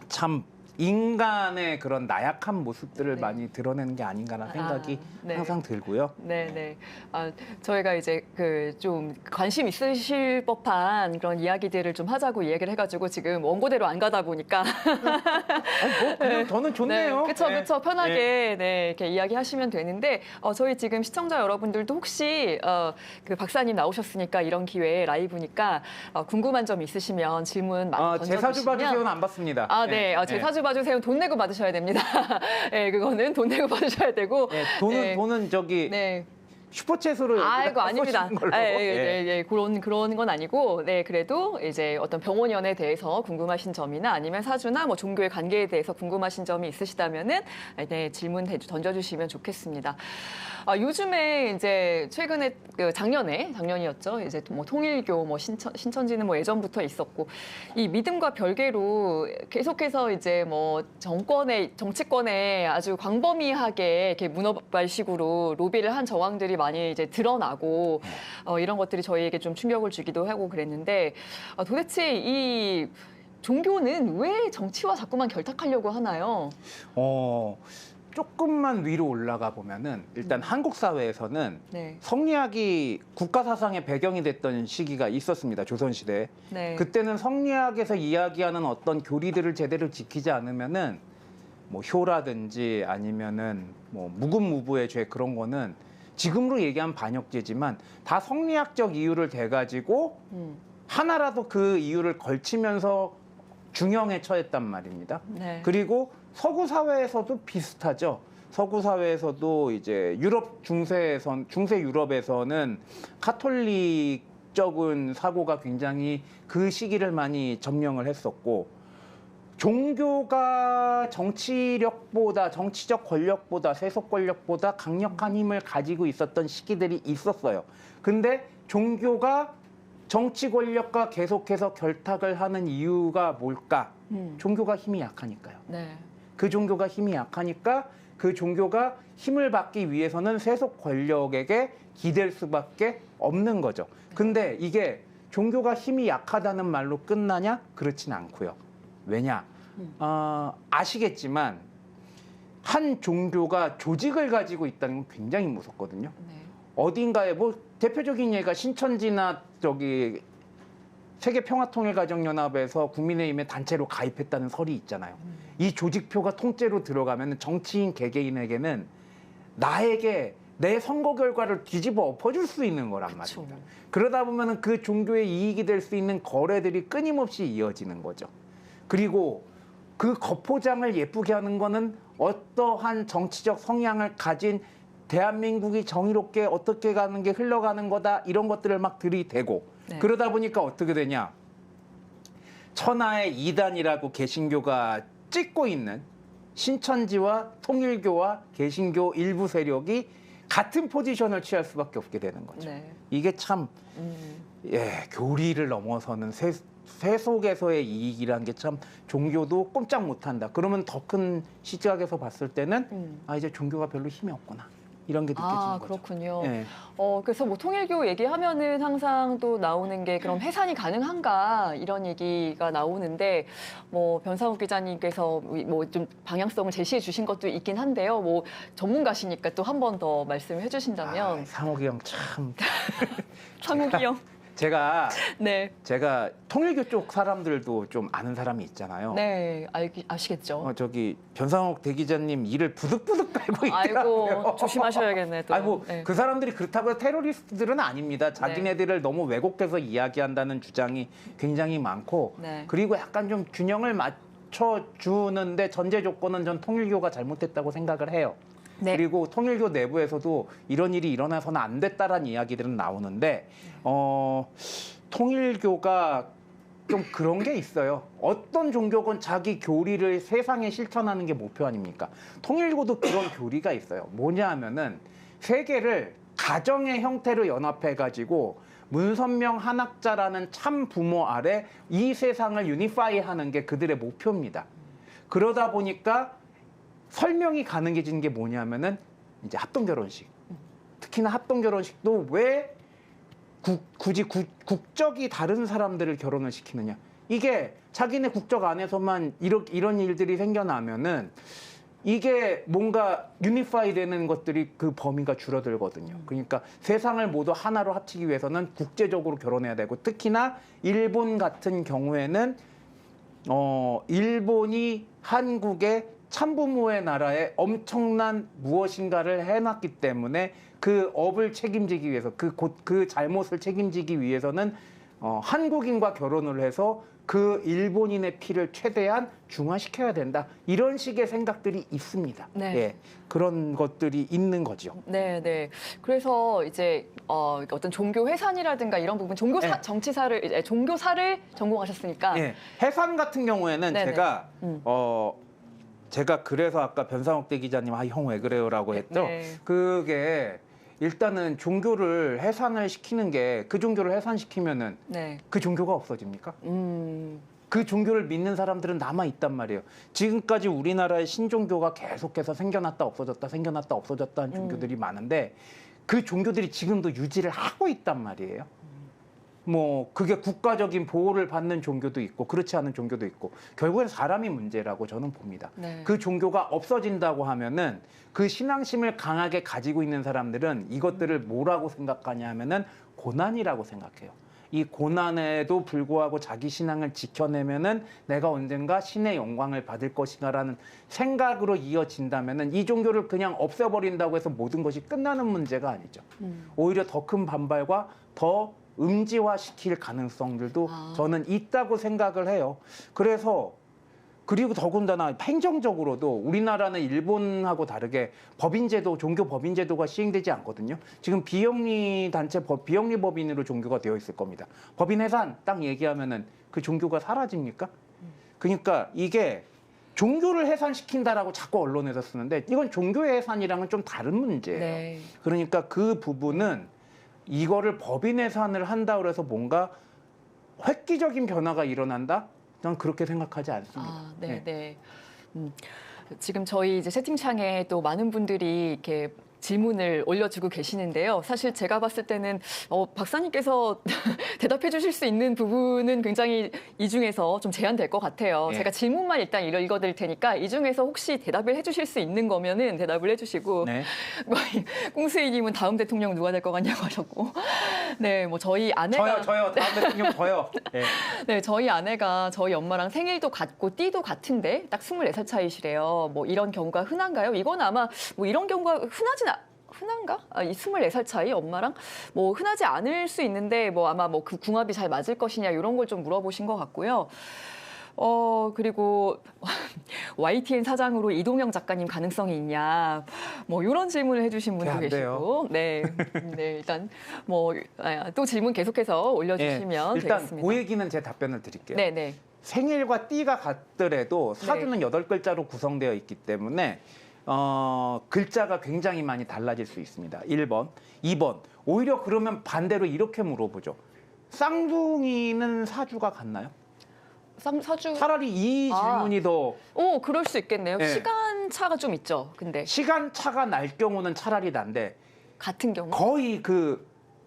B: 참 인간의 그런 나약한 모습들을 많이 드러내는 게 아닌가라는 생각이 항상 들고요.
A: 저희가 이제 그 좀 관심 있으실 법한 그런 이야기들을 좀 하자고 이야기를 해가지고 지금 원고대로 안 가다 보니까
B: 그냥 저는 좋네요.
A: 그렇죠. 편하게 이렇게 이야기하시면 되는데 저희 지금 시청자 여러분들도 혹시 그 박사님 나오셨으니까 이런 기회에 라이브니까 궁금한 점 있으시면 질문 많이 던져주시면
B: 제사주 봐주세요는 안 받습니다.
A: 제사주 봐주세요. 돈 내고 받으셔야 됩니다. 그거는 돈 내고 받으셔야 되고.
B: 돈은 저기 슈퍼챗으로
A: 아닙니다. 그런 건 아니고, 그래도 이제 어떤 병원연에 대해서 궁금하신 점이나 아니면 사주나 뭐 종교의 관계에 대해서 궁금하신 점이 있으시다면은 질문 던져주시면 좋겠습니다. 요즘에 이제 최근에 작년이었죠. 이제 뭐 통일교, 뭐 신천지는 뭐 예전부터 있었고 이 믿음과 별개로 계속해서 이제 뭐 정치권에 아주 광범위하게 이렇게 문어발식으로 로비를 한 정황들이 많이 이제 드러나고 이런 것들이 저희에게 좀 충격을 주기도 하고 그랬는데 도대체 이 종교는 왜 정치와 자꾸만 결탁하려고 하나요?
B: 조금만 위로 올라가 보면은 일단 한국 사회에서는
A: 네.
B: 성리학이 국가 사상의 배경이 됐던 시기가 있었습니다. 조선시대에.
A: 네.
B: 그때는 성리학에서 이야기하는 어떤 교리들을 제대로 지키지 않으면은 뭐 효라든지 아니면은 뭐 무금무부의 죄 그런 거는 지금으로 얘기하면 반역죄지만 다 성리학적 이유를 대가지고 하나라도 그 이유를 걸치면서 중형에 처했단 말입니다.
A: 네.
B: 그리고 서구 사회에서도 비슷하죠. 서구 사회에서도 이제 유럽 중세 유럽에서는 카톨릭적인 사고가 굉장히 그 시기를 많이 점령을 했었고, 종교가 정치적 권력보다 세속 권력보다 강력한 힘을 가지고 있었던 시기들이 있었어요. 근데 종교가 정치 권력과 계속해서 결탁을 하는 이유가 뭘까? 종교가 힘이 약하니까요.
A: 네.
B: 그 종교가 힘이 약하니까 그 종교가 힘을 받기 위해서는 세속 권력에게 기댈 수밖에 없는 거죠. 근데 이게 종교가 힘이 약하다는 말로 끝나냐? 그렇진 않고요. 왜냐? 아시겠지만 한 종교가 조직을 가지고 있다는 건 굉장히 무섭거든요.
A: 네.
B: 어딘가에 뭐 대표적인 예가 신천지나 저기 세계평화통일가정연합에서 국민의힘에 단체로 가입했다는 설이 있잖아요. 이 조직표가 통째로 들어가면 정치인 개개인에게는 나에게 내 선거 결과를 뒤집어 엎어줄 수 있는 거란 말입니다. 그러다 보면 그 종교의 이익이 될 수 있는 거래들이 끊임없이 이어지는 거죠. 그리고 그 겉포장을 예쁘게 하는 거는 어떠한 정치적 성향을 가진 대한민국이 정의롭게 어떻게 가는 게 흘러가는 거다 이런 것들을 막 들이대고 네. 그러다 보니까 어떻게 되냐. 천하의 이단이라고 개신교가 찍고 있는 신천지와 통일교와 개신교 일부 세력이 같은 포지션을 취할 수밖에 없게 되는 거죠. 네. 이게 참 교리를 넘어서는 세속에서의 이익이라는 게 참 종교도 꼼짝 못한다. 그러면 더 큰 시각에서 봤을 때는 이제 종교가 별로 힘이 없구나. 이런 게 느껴지는 거죠.
A: 그렇군요.
B: 네.
A: 그래서 뭐 통일교 얘기하면은 항상 또 나오는 게 그럼 해산이 가능한가 이런 얘기가 나오는데 뭐 변상욱 기자님께서 뭐 좀 방향성을 제시해 주신 것도 있긴 한데요. 뭐 전문가시니까 또 한 번 더 말씀해 주신다면.
B: 상욱이 형 참.
A: 상욱이 형.
B: 제가
A: 제가
B: 통일교 쪽 사람들도 좀 아는 사람이 있잖아요.
A: 네, 아시겠죠.
B: 저기 변상욱 대기자님 이를 부득부득 깔고 있더라고요.
A: 아이고 조심하셔야겠네. 또.
B: 그 사람들이 그렇다고 해서 테러리스트들은 아닙니다. 자기네들을 너무 왜곡해서 이야기한다는 주장이 굉장히 많고 그리고 약간 좀 균형을 맞춰주는데 전제 조건은 전 통일교가 잘못했다고 생각을 해요. 그리고 통일교 내부에서도 이런 일이 일어나서는 안 됐다라는 이야기들은 나오는데 통일교가 좀 그런 게 있어요. 어떤 종교건 자기 교리를 세상에 실천하는 게 목표 아닙니까? 통일교도 그런 교리가 있어요. 뭐냐 하면은 세계를 가정의 형태로 연합해가지고 문선명 한학자라는 참 부모 아래 이 세상을 유니파이하는 게 그들의 목표입니다. 그러다 보니까 설명이 가능해지는 게 뭐냐면은 이제 합동결혼식. 특히나 합동결혼식도 왜 굳이 국적이 다른 사람들을 결혼을 시키느냐. 이게 자기네 국적 안에서만 이런 일들이 생겨나면은 이게 뭔가 유니파이 되는 것들이 그 범위가 줄어들거든요. 그러니까 세상을 모두 하나로 합치기 위해서는 국제적으로 결혼해야 되고 특히나 일본 같은 경우에는 일본이 한국의 참부모의 나라에 엄청난 무엇인가를 해놨기 때문에 그 업을 책임지기 위해서 그 잘못을 책임지기 위해서는 한국인과 결혼을 해서 그 일본인의 피를 최대한 중화시켜야 된다. 이런 식의 생각들이 있습니다. 그런 것들이 있는 거죠.
A: 네. 그래서 이제 어떤 종교 해산이라든가 이런 부분, 종교사를 전공하셨으니까.
B: 해산 같은 경우에는 제가 그래서 아까 변상욱 대기자님 형 왜 그래요라고 했죠. 그게 일단은 종교를 해산을 시키는 게 그 종교를 해산시키면은 그 종교가 없어집니까? 그 종교를 믿는 사람들은 남아 있단 말이에요. 지금까지 우리나라의 신종교가 계속해서 생겨났다 없어졌다는 종교들이 많은데 그 종교들이 지금도 유지를 하고 있단 말이에요. 뭐 그게 국가적인 보호를 받는 종교도 있고 그렇지 않은 종교도 있고 결국엔 사람이 문제라고 저는 봅니다.
A: 네.
B: 그 종교가 없어진다고 하면은 그 신앙심을 강하게 가지고 있는 사람들은 이것들을 뭐라고 생각하냐 하면은 고난이라고 생각해요. 이 고난에도 불구하고 자기 신앙을 지켜내면은 내가 언젠가 신의 영광을 받을 것이다라는 생각으로 이어진다면은 이 종교를 그냥 없애버린다고 해서 모든 것이 끝나는 문제가 아니죠. 오히려 더 큰 반발과 더 음지화시킬 가능성들도 저는 있다고 생각을 해요. 그래서 그리고 더군다나 행정적으로도 우리나라는 일본하고 다르게 법인제도, 종교 법인제도가 시행되지 않거든요. 지금 비영리 단체 비영리 법인으로 종교가 되어 있을 겁니다. 법인 해산 딱 얘기하면은 그 종교가 사라집니까? 그러니까 이게 종교를 해산시킨다라고 자꾸 언론에서 쓰는데 이건 종교의 해산이랑은 좀 다른 문제예요.
A: 네.
B: 그러니까 그 부분은 이거를 법인 해산을 한다고 해서 뭔가 획기적인 변화가 일어난다? 저는 그렇게 생각하지 않습니다.
A: 네, 네. 지금 저희 이제 채팅창에 또 많은 분들이 이렇게 질문을 올려주고 계시는데요. 사실 제가 봤을 때는 박사님께서 대답해 주실 수 있는 부분은 굉장히 이 중에서 좀 제한될 것 같아요.
B: 예.
A: 제가 질문만 일단 읽어드릴 테니까 이 중에서 혹시 대답을 해 주실 수 있는 거면은 대답을 해 주시고
B: 네.
A: 꽁수이님은 다음 대통령 누가 될 것 같냐고 하셨고 네, 뭐 저희 아내가
B: 저요. 다음 대통령 저요. 네.
A: 네, 저희 아내가 저희 엄마랑 생일도 같고 띠도 같은데 딱 24살 차이시래요. 뭐 이런 경우가 흔한가요? 이건 아마 뭐 이런 경우가 흔한가? 이 24살 차이 엄마랑 뭐 흔하지 않을 수 있는데 뭐 아마 뭐 그 궁합이 잘 맞을 것이냐 이런 걸 좀 물어보신 것 같고요. 그리고 YTN 사장으로 이동영 작가님 가능성이 있냐 뭐 이런 질문을 해주신 분도 계시고 네, 네 일단 뭐 또 질문 계속해서 올려주시면
B: 일단
A: 되겠습니다.
B: 그 얘기는 제 답변을 드릴게요.
A: 네, 네.
B: 생일과 띠가 같더라도 사주는 8글자로 구성되어 있기 때문에 글자가 굉장히 많이 달라질 수 있습니다. 1번. 2번. 오히려 그러면 반대로 이렇게 물어보죠. 쌍둥이는 사주가 같나요?
A: 사주.
B: 차라리 이 질문이 더.
A: 그럴 수 있겠네요.
B: 네.
A: 시간 차가 좀 있죠. 근데
B: 시간 차가 날 경우는 차라리 난데.
A: 같은 경우.
B: 거의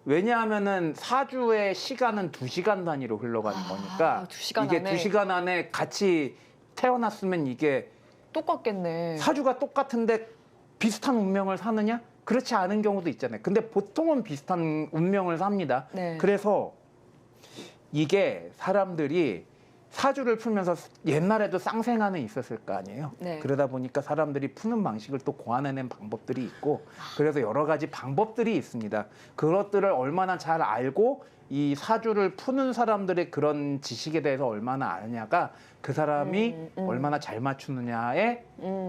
B: 왜냐하면은 사주의 시간은 2시간 단위로 흘러가는 거니까.
A: 2시간
B: 이게
A: 안에.
B: 2시간 안에 같이 태어났으면 이게
A: 똑같겠네.
B: 사주가 똑같은데 비슷한 운명을 사느냐? 그렇지 않은 경우도 있잖아요. 근데 보통은 비슷한 운명을 삽니다.
A: 네.
B: 그래서 이게 사람들이 사주를 풀면서 옛날에도 쌍생아는 있었을 거 아니에요.
A: 네.
B: 그러다 보니까 사람들이 푸는 방식을 또 고안해낸 방법들이 있고 그래서 여러 가지 방법들이 있습니다. 그것들을 얼마나 잘 알고 이 사주를 푸는 사람들의 그런 지식에 대해서 얼마나 아느냐가 그 사람이 얼마나 잘 맞추느냐에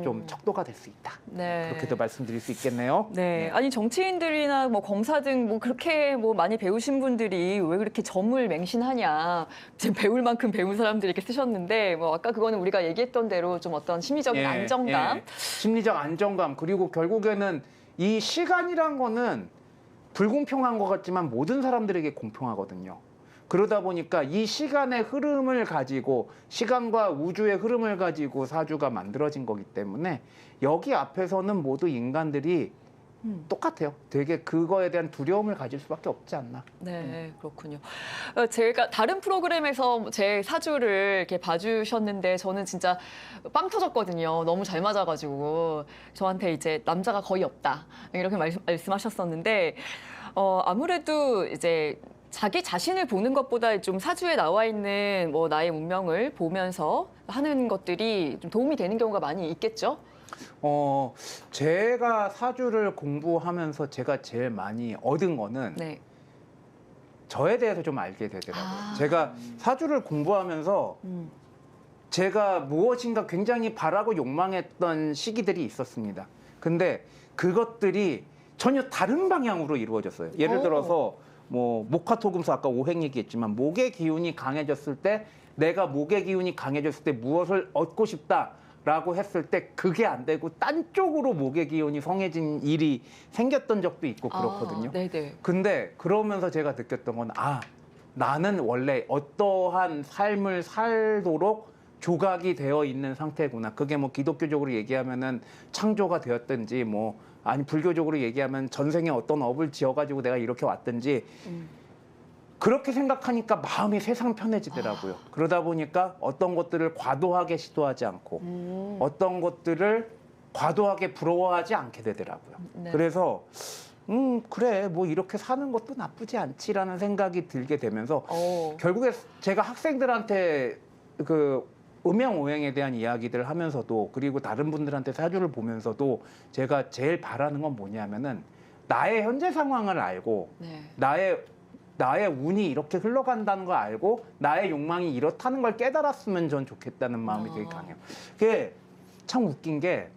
B: 좀 척도가 될 수 있다.
A: 네.
B: 그렇게도 말씀드릴 수 있겠네요.
A: 네. 아니 정치인들이나 뭐 검사 등 뭐 그렇게 뭐 많이 배우신 분들이 왜 그렇게 점을 맹신하냐. 지금 배울 만큼 배운 사람들이 이렇게 쓰셨는데 뭐 아까 그거는 우리가 얘기했던 대로 좀 어떤 심리적인 안정감.
B: 심리적 안정감 그리고 결국에는 이 시간이란 거는 불공평한 것 같지만 모든 사람들에게 공평하거든요. 그러다 보니까 이 시간의 흐름을 가지고 시간과 우주의 흐름을 가지고 사주가 만들어진 거기 때문에 여기 앞에서는 모두 인간들이 똑같아요. 되게 그거에 대한 두려움을 가질 수밖에 없지 않나.
A: 네, 그렇군요. 제가 다른 프로그램에서 제 사주를 이렇게 봐주셨는데 저는 진짜 빵 터졌거든요. 너무 잘 맞아가지고 저한테 이제 남자가 거의 없다 이렇게 말씀하셨었는데 아무래도 이제 자기 자신을 보는 것보다 좀 사주에 나와 있는 뭐 나의 운명을 보면서 하는 것들이 좀 도움이 되는 경우가 많이 있겠죠?
B: 제가 사주를 공부하면서 제가 제일 많이 얻은 거는
A: 네.
B: 저에 대해서 좀 알게 되더라고요. 제가 사주를 공부하면서 제가 무엇인가 굉장히 바라고 욕망했던 시기들이 있었습니다. 근데 그것들이 전혀 다른 방향으로 이루어졌어요. 예를 들어서 뭐 목화토금수 아까 오행 얘기했지만 목의 기운이 강해졌을 때 내가 목의 기운이 강해졌을 때 무엇을 얻고 싶다라고 했을 때 그게 안 되고 딴 쪽으로 목의 기운이 성해진 일이 생겼던 적도 있고 그렇거든요.
A: 네네.
B: 근데 그러면서 제가 느꼈던 건 나는 원래 어떠한 삶을 살도록 조각이 되어 있는 상태구나. 그게 뭐 기독교적으로 얘기하면은 창조가 되었든지 아니 불교적으로 얘기하면 전생에 어떤 업을 지어가지고 내가 이렇게 왔든지 그렇게 생각하니까 마음이 세상 편해지더라고요. 그러다 보니까 어떤 것들을 과도하게 시도하지 않고 어떤 것들을 과도하게 부러워하지 않게 되더라고요.
A: 네.
B: 그래서 그래 뭐 이렇게 사는 것도 나쁘지 않지라는 생각이 들게 되면서 결국에 제가 학생들한테 그 음양오행에 대한 이야기들을 하면서도 그리고 다른 분들한테 사주를 보면서도 제가 제일 바라는 건 뭐냐면은 나의 현재 상황을 알고
A: 네.
B: 나의 운이 이렇게 흘러간다는 걸 알고 나의 욕망이 이렇다는 걸 깨달았으면 전 좋겠다는 마음이 되게 강해요. 그게 참 웃긴 게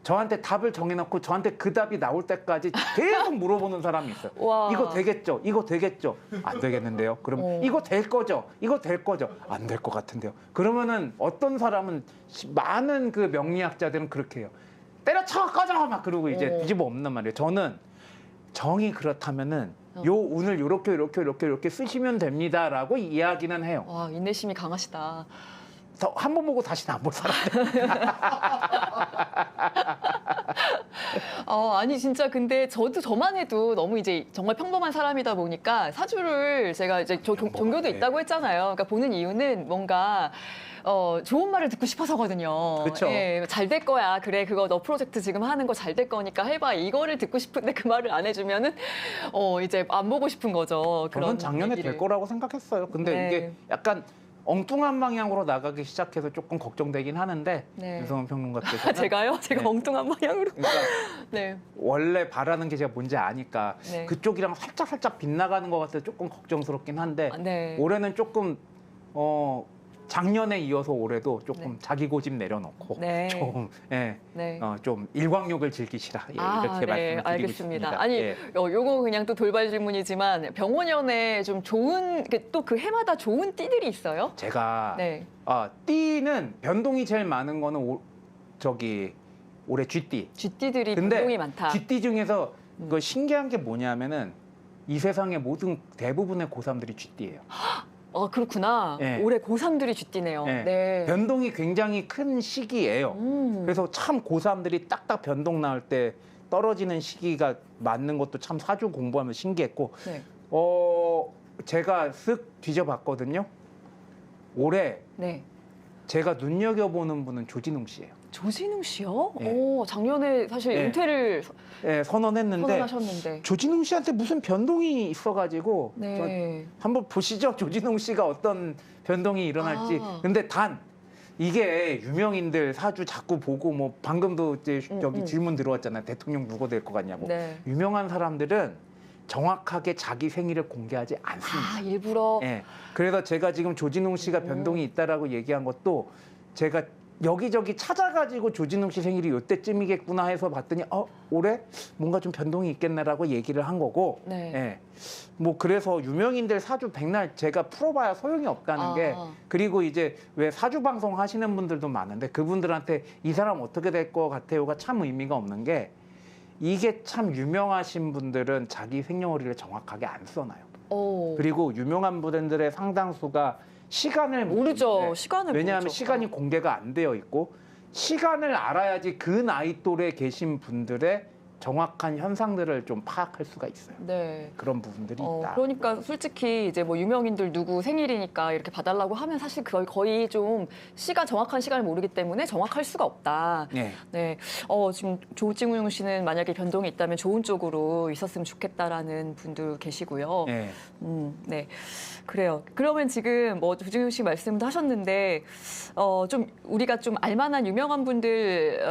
B: 저한테 답을 정해놓고 저한테 그 답이 나올 때까지 계속 물어보는 사람이 있어요.
A: 와.
B: 이거 되겠죠? 이거 되겠죠? 안 되겠는데요? 그럼 이거 될 거죠? 이거 될 거죠? 안 될 것 같은데요? 그러면은 어떤 사람은 많은 그 명리학자들은 그렇게 해요. 때려쳐 꺼져 막 그러고 이제 뒤집어 엎는단 말이에요. 저는 정이 그렇다면은 요 운을 요렇게 쓰시면 됩니다라고 이야기는 해요.
A: 와, 인내심이 강하시다.
B: 한 번 보고 다시는 안 볼 사람.
A: 아니 진짜 근데 저만 해도 너무 이제 정말 평범한 사람이다 보니까 사주를 제가 이제 종교도 있다고 했잖아요. 그러니까 보는 이유는 뭔가 좋은 말을 듣고 싶어서거든요.
B: 그렇죠.
A: 예, 잘 될 거야. 그래, 그거 너 프로젝트 지금 하는 거 잘 될 거니까 해봐. 이거를 듣고 싶은데 그 말을 안 해주면은 이제 안 보고 싶은 거죠.
B: 저는 작년에 될 거라고 생각했어요. 근데
A: 네.
B: 이게 약간 엉뚱한 방향으로 나가기 시작해서 조금 걱정되긴 하는데
A: 네.
B: 윤성원 평론가께서
A: 제가요? 제가
B: 네.
A: 엉뚱한 방향으로.
B: 그러니까
A: 네.
B: 원래 바라는 게 제가 뭔지 아니까
A: 네.
B: 그쪽이랑 살짝 빗나가는 것 같아서 조금 걱정스럽긴 한데
A: 네.
B: 올해는 조금 작년에 이어서 올해도 조금
A: 네.
B: 자기 고집 내려놓고
A: 네.
B: 좀, 예,
A: 네.
B: 좀 일광욕을 즐기시라 이렇게 말씀을 드리고
A: 알겠습니다.
B: 싶습니다.
A: 아니,
B: 예.
A: 요거 그냥 또 돌발 질문이지만 병원연에 좀 좋은 또 그 해마다 좋은 띠들이 있어요?
B: 제가
A: 네.
B: 띠는 변동이 제일 많은 거는 올해 쥐띠.
A: 쥐띠들이
B: 근데
A: 변동이 많다.
B: 쥐띠 중에서 그 신기한 게 뭐냐면은 이 세상의 모든 대부분의 고3들이 쥐띠예요.
A: 그렇구나.
B: 네.
A: 올해 고3들이 쥐띠네요.
B: 네.
A: 네.
B: 변동이 굉장히 큰 시기예요. 그래서 참 고3들이 딱딱 변동 나올 때 떨어지는 시기가 맞는 것도 참 사주 공부하면 신기했고
A: 네.
B: 제가 쓱 뒤져봤거든요. 올해
A: 네.
B: 제가 눈여겨보는 분은 조진웅 씨예요.
A: 조진웅 씨요?
B: 네.
A: 작년에 사실
B: 네.
A: 은퇴를
B: 선언했는데
A: 선언하셨는데.
B: 조진웅 씨한테 무슨 변동이 있어가지고
A: 네.
B: 한번 보시죠. 조진웅 씨가 어떤 변동이 일어날지. 근데 단 이게 유명인들 사주 자꾸 보고 뭐 방금도 이제 여기 질문 들어왔잖아요. 대통령 누가 될 것 같냐고.
A: 네.
B: 유명한 사람들은 정확하게 자기 생일을 공개하지 않습니다.
A: 일부러.
B: 예. 그래서 제가 지금 조진웅 씨가 변동이 있다라고 얘기한 것도 제가 여기저기 찾아가지고 조진웅 씨 생일이 이때쯤이겠구나 해서 봤더니 올해 뭔가 좀 변동이 있겠네라고 얘기를 한 거고.
A: 네.
B: 예. 뭐 그래서 유명인들 사주 백날 제가 풀어봐야 소용이 없다는 게 그리고 이제 왜 사주 방송 하시는 분들도 많은데 그분들한테 이 사람 어떻게 될 것 같아요가 참 의미가 없는 게 이게 참 유명하신 분들은 자기 생년월일을 정확하게 안 써놔요. 그리고 유명한 분들의 상당수가 시간을
A: 모르죠. 시간을
B: 왜냐하면
A: 모르죠.
B: 시간이 공개가 안 되어 있고 시간을 알아야지 그 나이 또래 계신 분들의 정확한 현상들을 좀 파악할 수가 있어요.
A: 네.
B: 그런 부분들이 있다.
A: 그러니까 솔직히 이제 뭐 유명인들 누구 생일이니까 이렇게 봐달라고 하면 사실 그걸 거의 좀 정확한 시간을 모르기 때문에 정확할 수가 없다.
B: 네.
A: 네. 지금 조진웅 씨는 만약에 변동이 있다면 좋은 쪽으로 있었으면 좋겠다라는 분들 계시고요.
B: 네.
A: 네. 그래요. 그러면 지금 뭐 조진웅 씨 말씀도 하셨는데 좀 우리가 좀 알만한 유명한 분들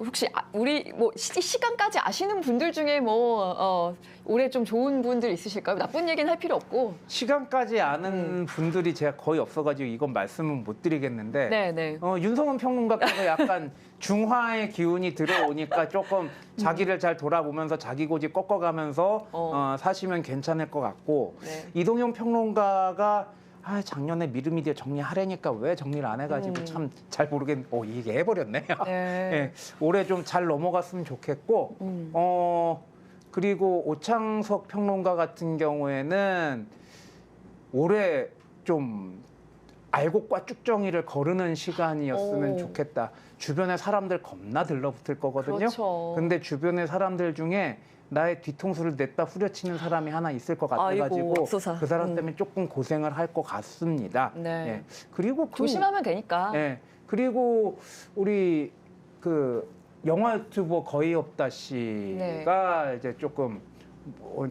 A: 혹시 우리 뭐 시간까지 아시는 분들 중에 뭐 올해 좀 좋은 분들 있으실까요? 나쁜 얘기는 할 필요 없고.
B: 시간까지 아는 분들이 제가 거의 없어가지고 이건 말씀은 못 드리겠는데
A: 네.
B: 윤성원 평론가께서 약간 중화의 기운이 들어오니까 조금 자기를 잘 돌아보면서 자기 고집 꺾어가면서 사시면 괜찮을 것 같고
A: 네.
B: 이동현 평론가가 작년에 미르미디어 정리하려니까 왜 정리를 안 해가지고 참 잘 모르겠는데 이게 해버렸네요.
A: 네.
B: 네, 올해 좀 잘 넘어갔으면 좋겠고 그리고 오창석 평론가 같은 경우에는 올해 좀 알곡과 쭉정이를 거르는 시간이었으면
A: 오.
B: 좋겠다. 주변에 사람들 겁나 들러붙을 거거든요.
A: 그렇죠.
B: 근데 주변의 사람들 중에 나의 뒤통수를 냈다 후려치는 사람이 하나 있을 것 같아가지고
A: 아이고, 맙소사.
B: 그 사람 때문에 조금 고생을 할 것 같습니다.
A: 네.
B: 예. 그리고
A: 조심하면 되니까.
B: 예. 그리고 우리 그 영화 유튜버 거의 없다 씨가 이제 조금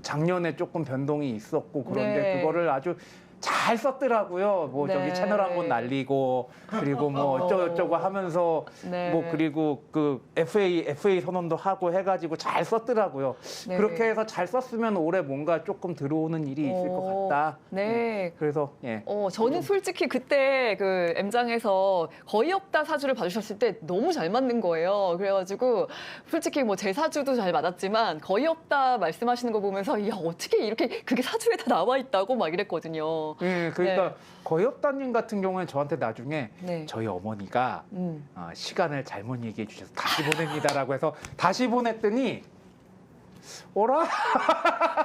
B: 작년에 조금 변동이 있었고 그런데
A: 네.
B: 그거를 아주 잘 썼더라고요. 뭐
A: 네.
B: 저기 채널 한번 날리고 그리고 뭐 어쩌고저쩌고 하면서
A: 네.
B: 뭐 그리고 그 FA 선언도 하고 해가지고 잘 썼더라고요.
A: 네.
B: 그렇게 해서 잘 썼으면 올해 뭔가 조금 들어오는 일이 있을 것 같다.
A: 네.
B: 그래서 예.
A: 저는 솔직히 그때 그 M장에서 거의 없다 사주를 봐주셨을 때 너무 잘 맞는 거예요. 그래가지고 솔직히 뭐 제 사주도 잘 맞았지만 거의 없다 말씀하시는 거 보면서 야 어떻게 이렇게 그게 사주에 다 나와 있다고 막 이랬거든요.
B: 예, 그러니까
A: 네.
B: 거의 없다님 같은 경우는 저한테 나중에
A: 네.
B: 저희 어머니가 시간을 잘못 얘기해 주셔서 다시 보냅니다라고 해서 다시 보냈더니 어라?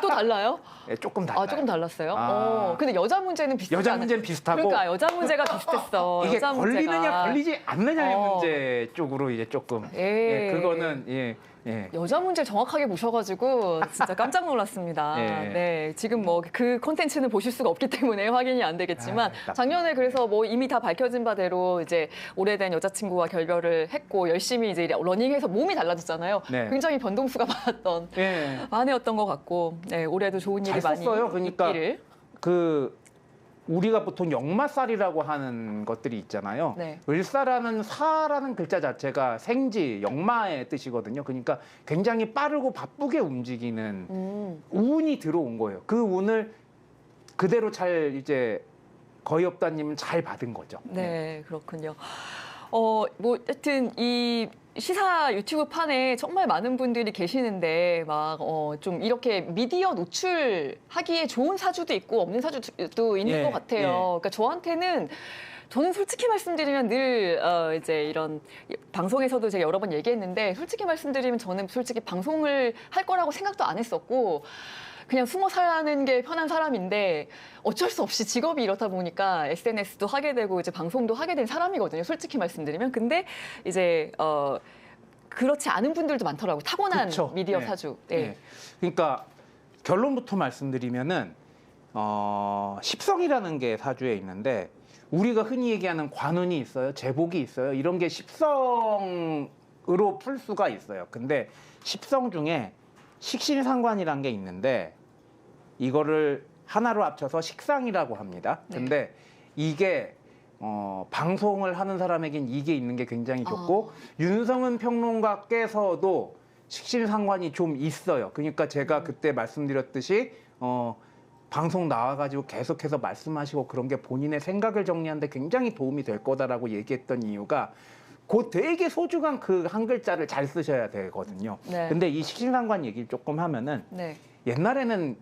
A: 또 달라요?
B: 네, 조금 달라요.
A: 조금 달랐어요?
B: 아.
A: 근데 여자 문제는 비슷하지
B: 여자
A: 않아요?
B: 문제는 비슷하고
A: 그러니까 여자 문제가 비슷했어.
B: 이게
A: 여자
B: 걸리느냐
A: 문제가.
B: 걸리지 않느냐의 문제 쪽으로 이제 조금
A: 예.
B: 그거는
A: 여자 문제 정확하게 보셔가지고 진짜 깜짝 놀랐습니다.
B: 예.
A: 네, 지금 뭐 그 콘텐츠는 보실 수가 없기 때문에 확인이 안 되겠지만 작년에 그래서 뭐 이미 다 밝혀진 바대로 이제 오래된 여자친구와 결별을 했고 열심히 이제 러닝해서 몸이 달라졌잖아요.
B: 네.
A: 굉장히 변동수가 많았던 한 해였던 것 같고 네, 올해도 좋은 일이
B: 잘
A: 많이
B: 썼어요. 그러니까
A: 있기를.
B: 우리가 보통 역마살이라고 하는 것들이 있잖아요.
A: 네.
B: 을사라는 사라는 글자 자체가 생지, 역마의 뜻이거든요. 그러니까 굉장히 빠르고 바쁘게 움직이는 운이 들어온 거예요. 그 운을 그대로 잘 이제 거의 없다님은 잘 받은 거죠.
A: 네, 그렇군요. 뭐 하여튼 이 시사 유튜브 판에 정말 많은 분들이 계시는데 막 좀 이렇게 미디어 노출하기에 좋은 사주도 있고 없는 사주도 있는 것 같아요. 그러니까 저는 솔직히 말씀드리면 늘 이제 이런 방송에서도 제가 여러 번 얘기했는데 솔직히 말씀드리면 저는 솔직히 방송을 할 거라고 생각도 안 했었고 그냥 숨어 사는 게 편한 사람인데 어쩔 수 없이 직업이 이렇다 보니까 SNS도 하게 되고 이제 방송도 하게 된 사람이거든요. 솔직히 말씀드리면. 근데 이제 그렇지 않은 분들도 많더라고요. 타고난
B: 그쵸.
A: 미디어 사주. 네.
B: 그러니까 결론부터 말씀드리면은 십성이라는 게 사주에 있는데 우리가 흔히 얘기하는 관운이 있어요. 제복이 있어요. 이런 게 십성으로 풀 수가 있어요. 근데 십성 중에 식신상관이라는 게 있는데 이거를 하나로 합쳐서 식상이라고 합니다. 근데 이게 방송을 하는 사람에겐 이게 있는 게 굉장히 좋고 윤성은 평론가께서도 식신상관이 좀 있어요. 그러니까 제가 그때 말씀드렸듯이 방송 나와가지고 계속해서 말씀하시고 그런 게 본인의 생각을 정리하는데 굉장히 도움이 될 거다라고 얘기했던 이유가 그 되게 소중한 그 한 글자를 잘 쓰셔야 되거든요.
A: 네.
B: 근데 이 식신상관 얘기를 조금 하면은 옛날에는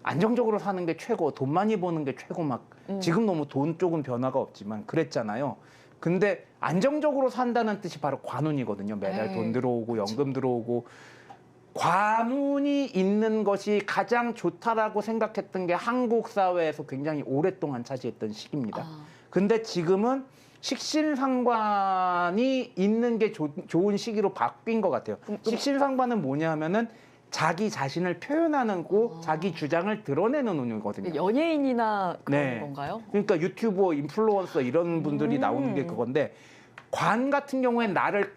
B: 안정적으로 사는 게 최고, 돈 많이 버는 게 최고 막 지금 너무 돈 쪽은 변화가 없지만 그랬잖아요. 근데 안정적으로 산다는 뜻이 바로 관운이거든요. 매달 돈 들어오고 연금 들어오고 관운이 있는 것이 가장 좋다라고 생각했던 게 한국 사회에서 굉장히 오랫동안 차지했던 시기입니다. 근데 지금은 식신상관이 있는 게 좋은 시기로 바뀐 것 같아요. 식신상관은 뭐냐 하면은 자기 자신을 표현하는 거, 자기 주장을 드러내는 운이거든요.
A: 연예인이나 그런 건가요?
B: 그러니까 유튜버, 인플루언서 이런 분들이 나오는 게 그건데 관 같은 경우엔 나를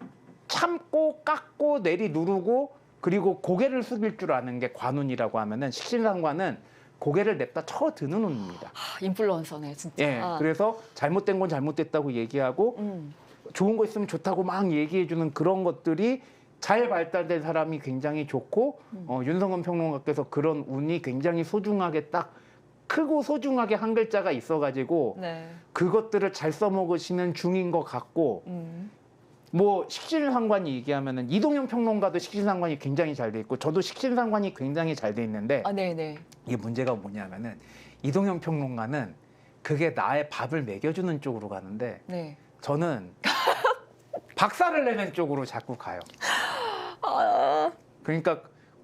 B: 참고 깎고 내리 누르고 그리고 고개를 숙일 줄 아는 게 관운이라고 하면은 식신상관은 고개를 냅다 쳐드는 운입니다.
A: 인플루언서네 진짜.
B: 그래서 잘못된 건 잘못됐다고 얘기하고 좋은 거 있으면 좋다고 막 얘기해주는 그런 것들이 잘 발달된 사람이 굉장히 좋고 윤성은 평론가께서 그런 운이 굉장히 소중하게 딱 크고 소중하게 한 글자가 있어가지고 그것들을 잘 써먹으시는 중인 것 같고 뭐 식신상관이 얘기하면은 이동영 평론가도 식신상관이 굉장히 잘 돼 있고 저도 식신상관이 굉장히 잘 돼 있는데 이게 문제가 뭐냐면은 이동영 평론가는 그게 나의 밥을 먹여주는 쪽으로 가는데 저는 박살을 내는 쪽으로 자꾸 가요. 그러니까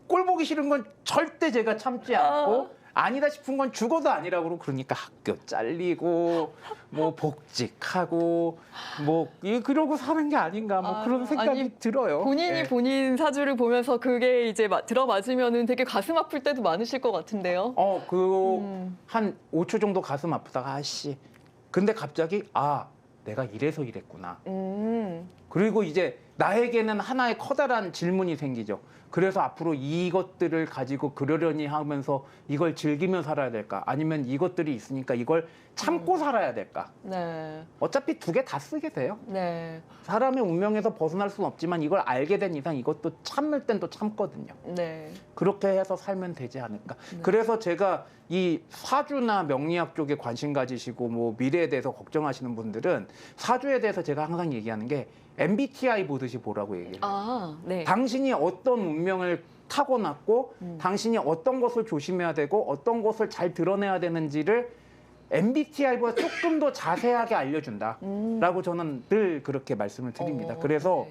B: 꼴 보기 싫은 건 절대 제가 참지 않고 아니다 싶은 건 죽어도 아니라고 그러고 그러니까 학교 잘리고 뭐 복직하고 뭐 그러고 사는 게 아닌가 뭐 그런 생각이 들어요.
A: 본인이
B: 예.
A: 본인 사주를 보면서 그게 이제 들어맞으면은 되게 가슴 아플 때도 많으실 것 같은데요.
B: 한 5초 정도 가슴 아프다가 아씨. 근데 갑자기 내가 이래서 이랬구나. 그리고 이제 나에게는 하나의 커다란 질문이 생기죠. 그래서 앞으로 이것들을 가지고 그러려니 하면서 이걸 즐기며 살아야 될까? 아니면 이것들이 있으니까 이걸 참고 살아야 될까?
A: 네.
B: 어차피 두 개 다 쓰게 돼요.
A: 네.
B: 사람의 운명에서 벗어날 수는 없지만 이걸 알게 된 이상 이것도 참을 땐 또 참거든요.
A: 네.
B: 그렇게 해서 살면 되지 않을까. 그래서 제가 이 사주나 명리학 쪽에 관심 가지시고 뭐 미래에 대해서 걱정하시는 분들은 사주에 대해서 제가 항상 얘기하는 게 MBTI 보듯이 보라고 얘기해요.
A: 네.
B: 당신이 어떤 운명을 타고났고 당신이 어떤 것을 조심해야 되고 어떤 것을 잘 드러내야 되는지를 MBTI보다 조금 더 자세하게 알려준다라고 저는 늘 그렇게 말씀을 드립니다. 그래서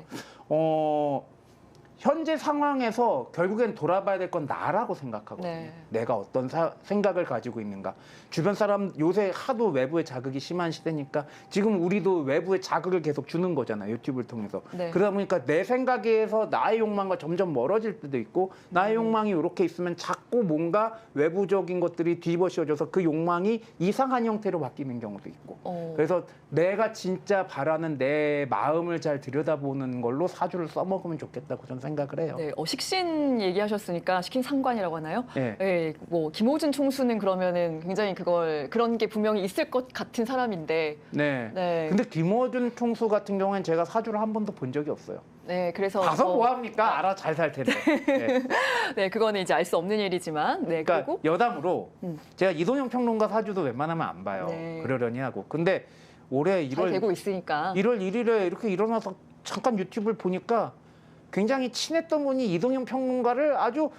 B: 현재 상황에서 결국엔 돌아봐야 될 건 나라고 생각하거든요.
A: 네.
B: 내가 어떤 생각을 가지고 있는가. 주변 사람 요새 하도 외부의 자극이 심한 시대니까 지금 우리도 외부의 자극을 계속 주는 거잖아요. 유튜브를 통해서.
A: 네.
B: 그러다 보니까 내 생각에서 나의 욕망과 점점 멀어질 때도 있고 나의 욕망이 이렇게 있으면 자꾸 뭔가 외부적인 것들이 뒤집어씌워져서 그 욕망이 이상한 형태로 바뀌는 경우도 있고. 그래서 내가 진짜 바라는 내 마음을 잘 들여다보는 걸로 사주를 써먹으면 좋겠다고 저는 생각을 해요.
A: 네, 식신 얘기하셨으니까 식신상관이라고 하나요?
B: 네.
A: 네, 뭐 김호준 총수는 그러면은 굉장히 그런 게 분명히 있을 것 같은 사람인데.
B: 네.
A: 네.
B: 근데 김어준 총수 같은 경우에는 제가 사주를 한 번도 본 적이 없어요.
A: 네, 그래서
B: 봐서 뭐 합니까? 알아 잘 살 텐데. 네.
A: 네, 그거는 이제 알 수 없는 일이지만. 네,
B: 그러니까
A: 그리고
B: 여담으로 제가 이동영 평론가 사주도 웬만하면 안 봐요.
A: 네.
B: 그러려니 하고. 근데 올해
A: 잘 되고 있으니까.
B: 1월 1일에 이렇게 일어나서 잠깐 유튜브를 보니까 굉장히 친했던 분이 이동영 평론가를 아주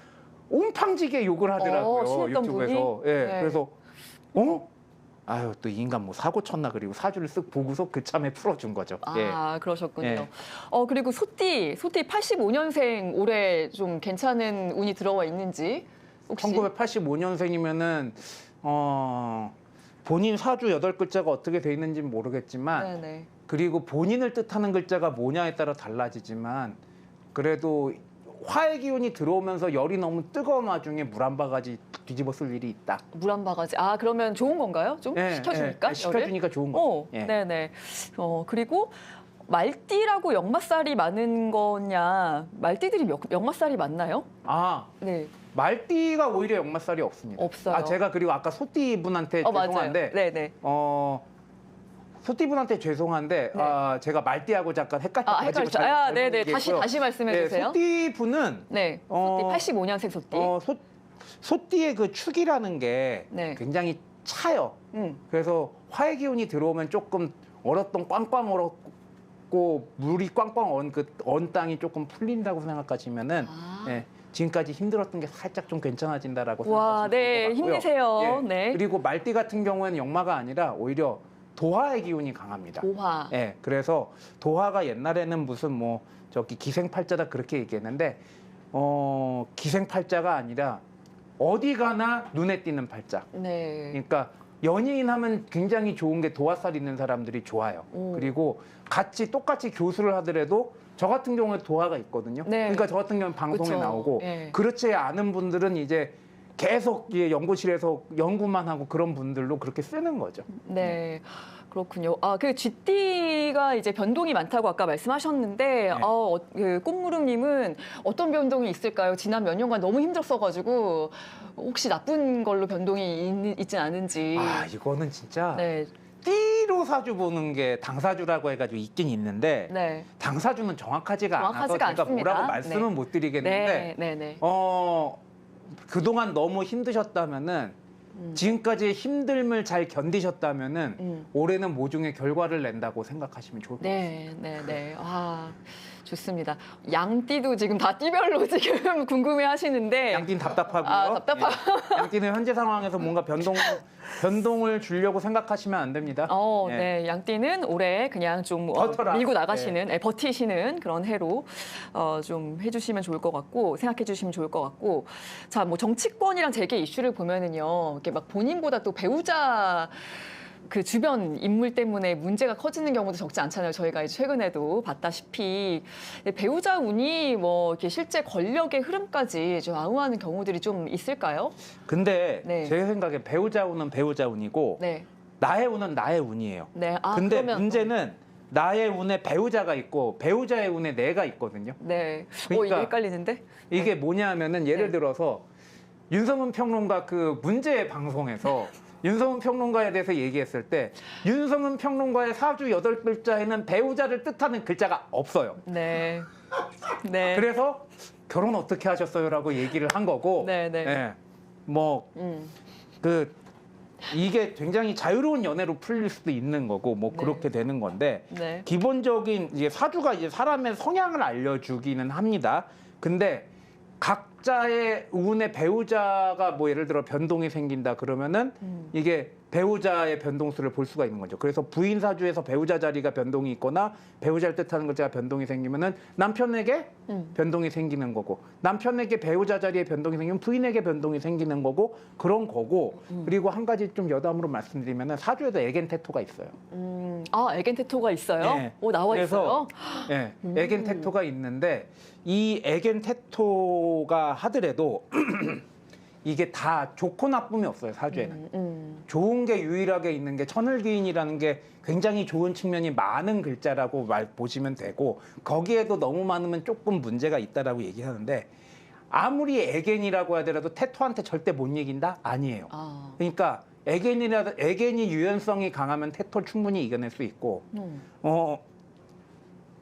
B: 온팡지게 욕을 하더라고요.
A: 친했던
B: 유튜브에서.
A: 분이?
B: 예.
A: 네.
B: 그래서 아유 또 이 인간 뭐 사고 쳤나 그리고 사주를 쓱 보고서 그 참에 풀어준 거죠.
A: 그러셨군요.
B: 예.
A: 그리고 소띠 85년생 올해 좀 괜찮은 운이 들어와 있는지 혹시?
B: 1985년생이면은 본인 사주 8글자가 어떻게 돼 있는지는 모르겠지만
A: 네네.
B: 그리고 본인을 뜻하는 글자가 뭐냐에 따라 달라지지만 그래도 화의 기운이 들어오면서 열이 너무 뜨거운 와중에 물 한 바가지 뒤집어 쓸 일이 있다.
A: 물 한 바가지. 그러면 좋은 건가요? 좀 식혀주니까?
B: 식혀주니까 좋은 거죠.
A: 네네. 그리고 말띠라고 역마살이 많은 거냐? 말띠들이 역마살이 많나요? 네.
B: 말띠가 오히려 역마살이 없습니다.
A: 없어요.
B: 제가 그리고 아까 소띠 분한테 죄송한데,
A: 네네.
B: 소띠 분한테 죄송한데, 제가 말띠하고 잠깐 헷갈려가지고
A: 네네. 다시 말씀해 주세요.
B: 소띠 분은
A: 네. 소띠 85년생 소띠.
B: 소띠의 그 축이라는 게 굉장히 차요. 그래서 화의 기운이 들어오면 조금 얼었던 꽝꽝 얼었고 물이 꽝꽝 언 땅이 조금 풀린다고 생각하시면은 지금까지 힘들었던 게 살짝 좀 괜찮아진다라고 생각하시면
A: 네,
B: 좋을 것 같고요.
A: 힘내세요. 네.
B: 그리고 말띠 같은 경우에는 역마가 아니라 오히려 도화의 기운이 강합니다.
A: 도화.
B: 그래서 도화가 옛날에는 무슨 뭐 저기 기생팔자다 그렇게 얘기했는데 기생팔자가 아니라 어디 가나 눈에 띄는 팔자.
A: 네.
B: 그러니까 연예인 하면 굉장히 좋은 게 도화살 있는 사람들이 좋아요. 그리고 똑같이 교수를 하더라도 저 같은 경우에 도화가 있거든요. 그러니까 저 같은 경우는 방송에 나오고 그렇지 않은 분들은 이제 계속 연구실에서 연구만 하고 그런 분들로 그렇게 쓰는 거죠.
A: 네. 그렇군요. 그 쥐띠가 이제 변동이 많다고 아까 말씀하셨는데, 그 꽃무름님은 어떤 변동이 있을까요? 지난 몇 년간 너무 힘들었어가지고 혹시 나쁜 걸로 변동이 있진 않은지.
B: 이거는 진짜
A: 네.
B: 띠로 사주 보는 게 당사주라고 해가지고 있긴 있는데 당사주는 정확하지가 않아서 제가
A: 않습니다.
B: 뭐라고 말씀은 못 드리겠는데 그동안 너무 힘드셨다면은 지금까지의 힘듦을 잘 견디셨다면은 올해는 모종의 결과를 낸다고 생각하시면 좋을 것 같습니다.
A: 네. 좋습니다. 양띠도 지금 다 띠별로 지금 궁금해하시는데
B: 양띠는 답답하고요. 예. 양띠는 현재 상황에서 뭔가 변동을 주려고 생각하시면 안 됩니다. 예.
A: 네, 양띠는 올해 그냥 좀 밀고 나가시는, 버티시는 그런 해로 좀 해주시면 좋을 것 같고 생각해 주시면 좋을 것 같고 자, 뭐 정치권이랑 재계 이슈를 보면은요, 이렇게 막 본인보다 또 배우자 그 주변 인물 때문에 문제가 커지는 경우도 적지 않잖아요. 저희가 최근에도 봤다시피 배우자 운이 뭐 이렇게 실제 권력의 흐름까지 좀 좌우하는 경우들이 좀 있을까요?
B: 근데 제 생각에 배우자 운은 배우자 운이고 나의 운은 나의 운이에요. 근데 문제는 나의 운에 배우자가 있고 배우자의 운에 내가 있거든요.
A: 그러니까 이게 헷갈리는데? 이게
B: 뭐냐면은 예를 들어서 윤성훈 평론가 그 문제 방송에서 윤성훈 평론가에 대해서 얘기했을 때 윤성훈 평론가의 사주 8글자에는 배우자를 뜻하는 글자가 없어요. 그래서 결혼 어떻게 하셨어요라고 얘기를 한 거고 이게 굉장히 자유로운 연애로 풀릴 수도 있는 거고 그렇게 되는 건데 기본적인 이제 사주가 이제 사람의 성향을 알려주기는 합니다. 근데 각자의 운의 배우자가 뭐 예를 들어 변동이 생긴다 그러면은 이게 배우자의 변동수를 볼 수가 있는 거죠. 그래서 부인 사주에서 배우자 자리가 변동이 있거나 배우자를 뜻하는 글자가 변동이 생기면은 남편에게 변동이 생기는 거고 남편에게 배우자 자리에 변동이 생기면 부인에게 변동이 생기는 거고 그런 거고 그리고 한 가지 좀 여담으로 말씀드리면은 사주에도 에겐테토가 있어요.
A: 에겐테토가 있어요? 나와 있어요?
B: 에겐테토가 있는데 이 에겐테토가 하더라도 이게 다 좋고 나쁨이 없어요, 사주에는. 좋은 게 유일하게 있는 게 천을기인이라는 게 굉장히 좋은 측면이 많은 글자라고 보시면 되고 거기에도 너무 많으면 조금 문제가 있다라고 얘기하는데 아무리 에겐이라고 하더라도 테토한테 절대 못 이긴다? 아니에요. 그러니까 에겐이 유연성이 강하면 테토 충분히 이겨낼 수 있고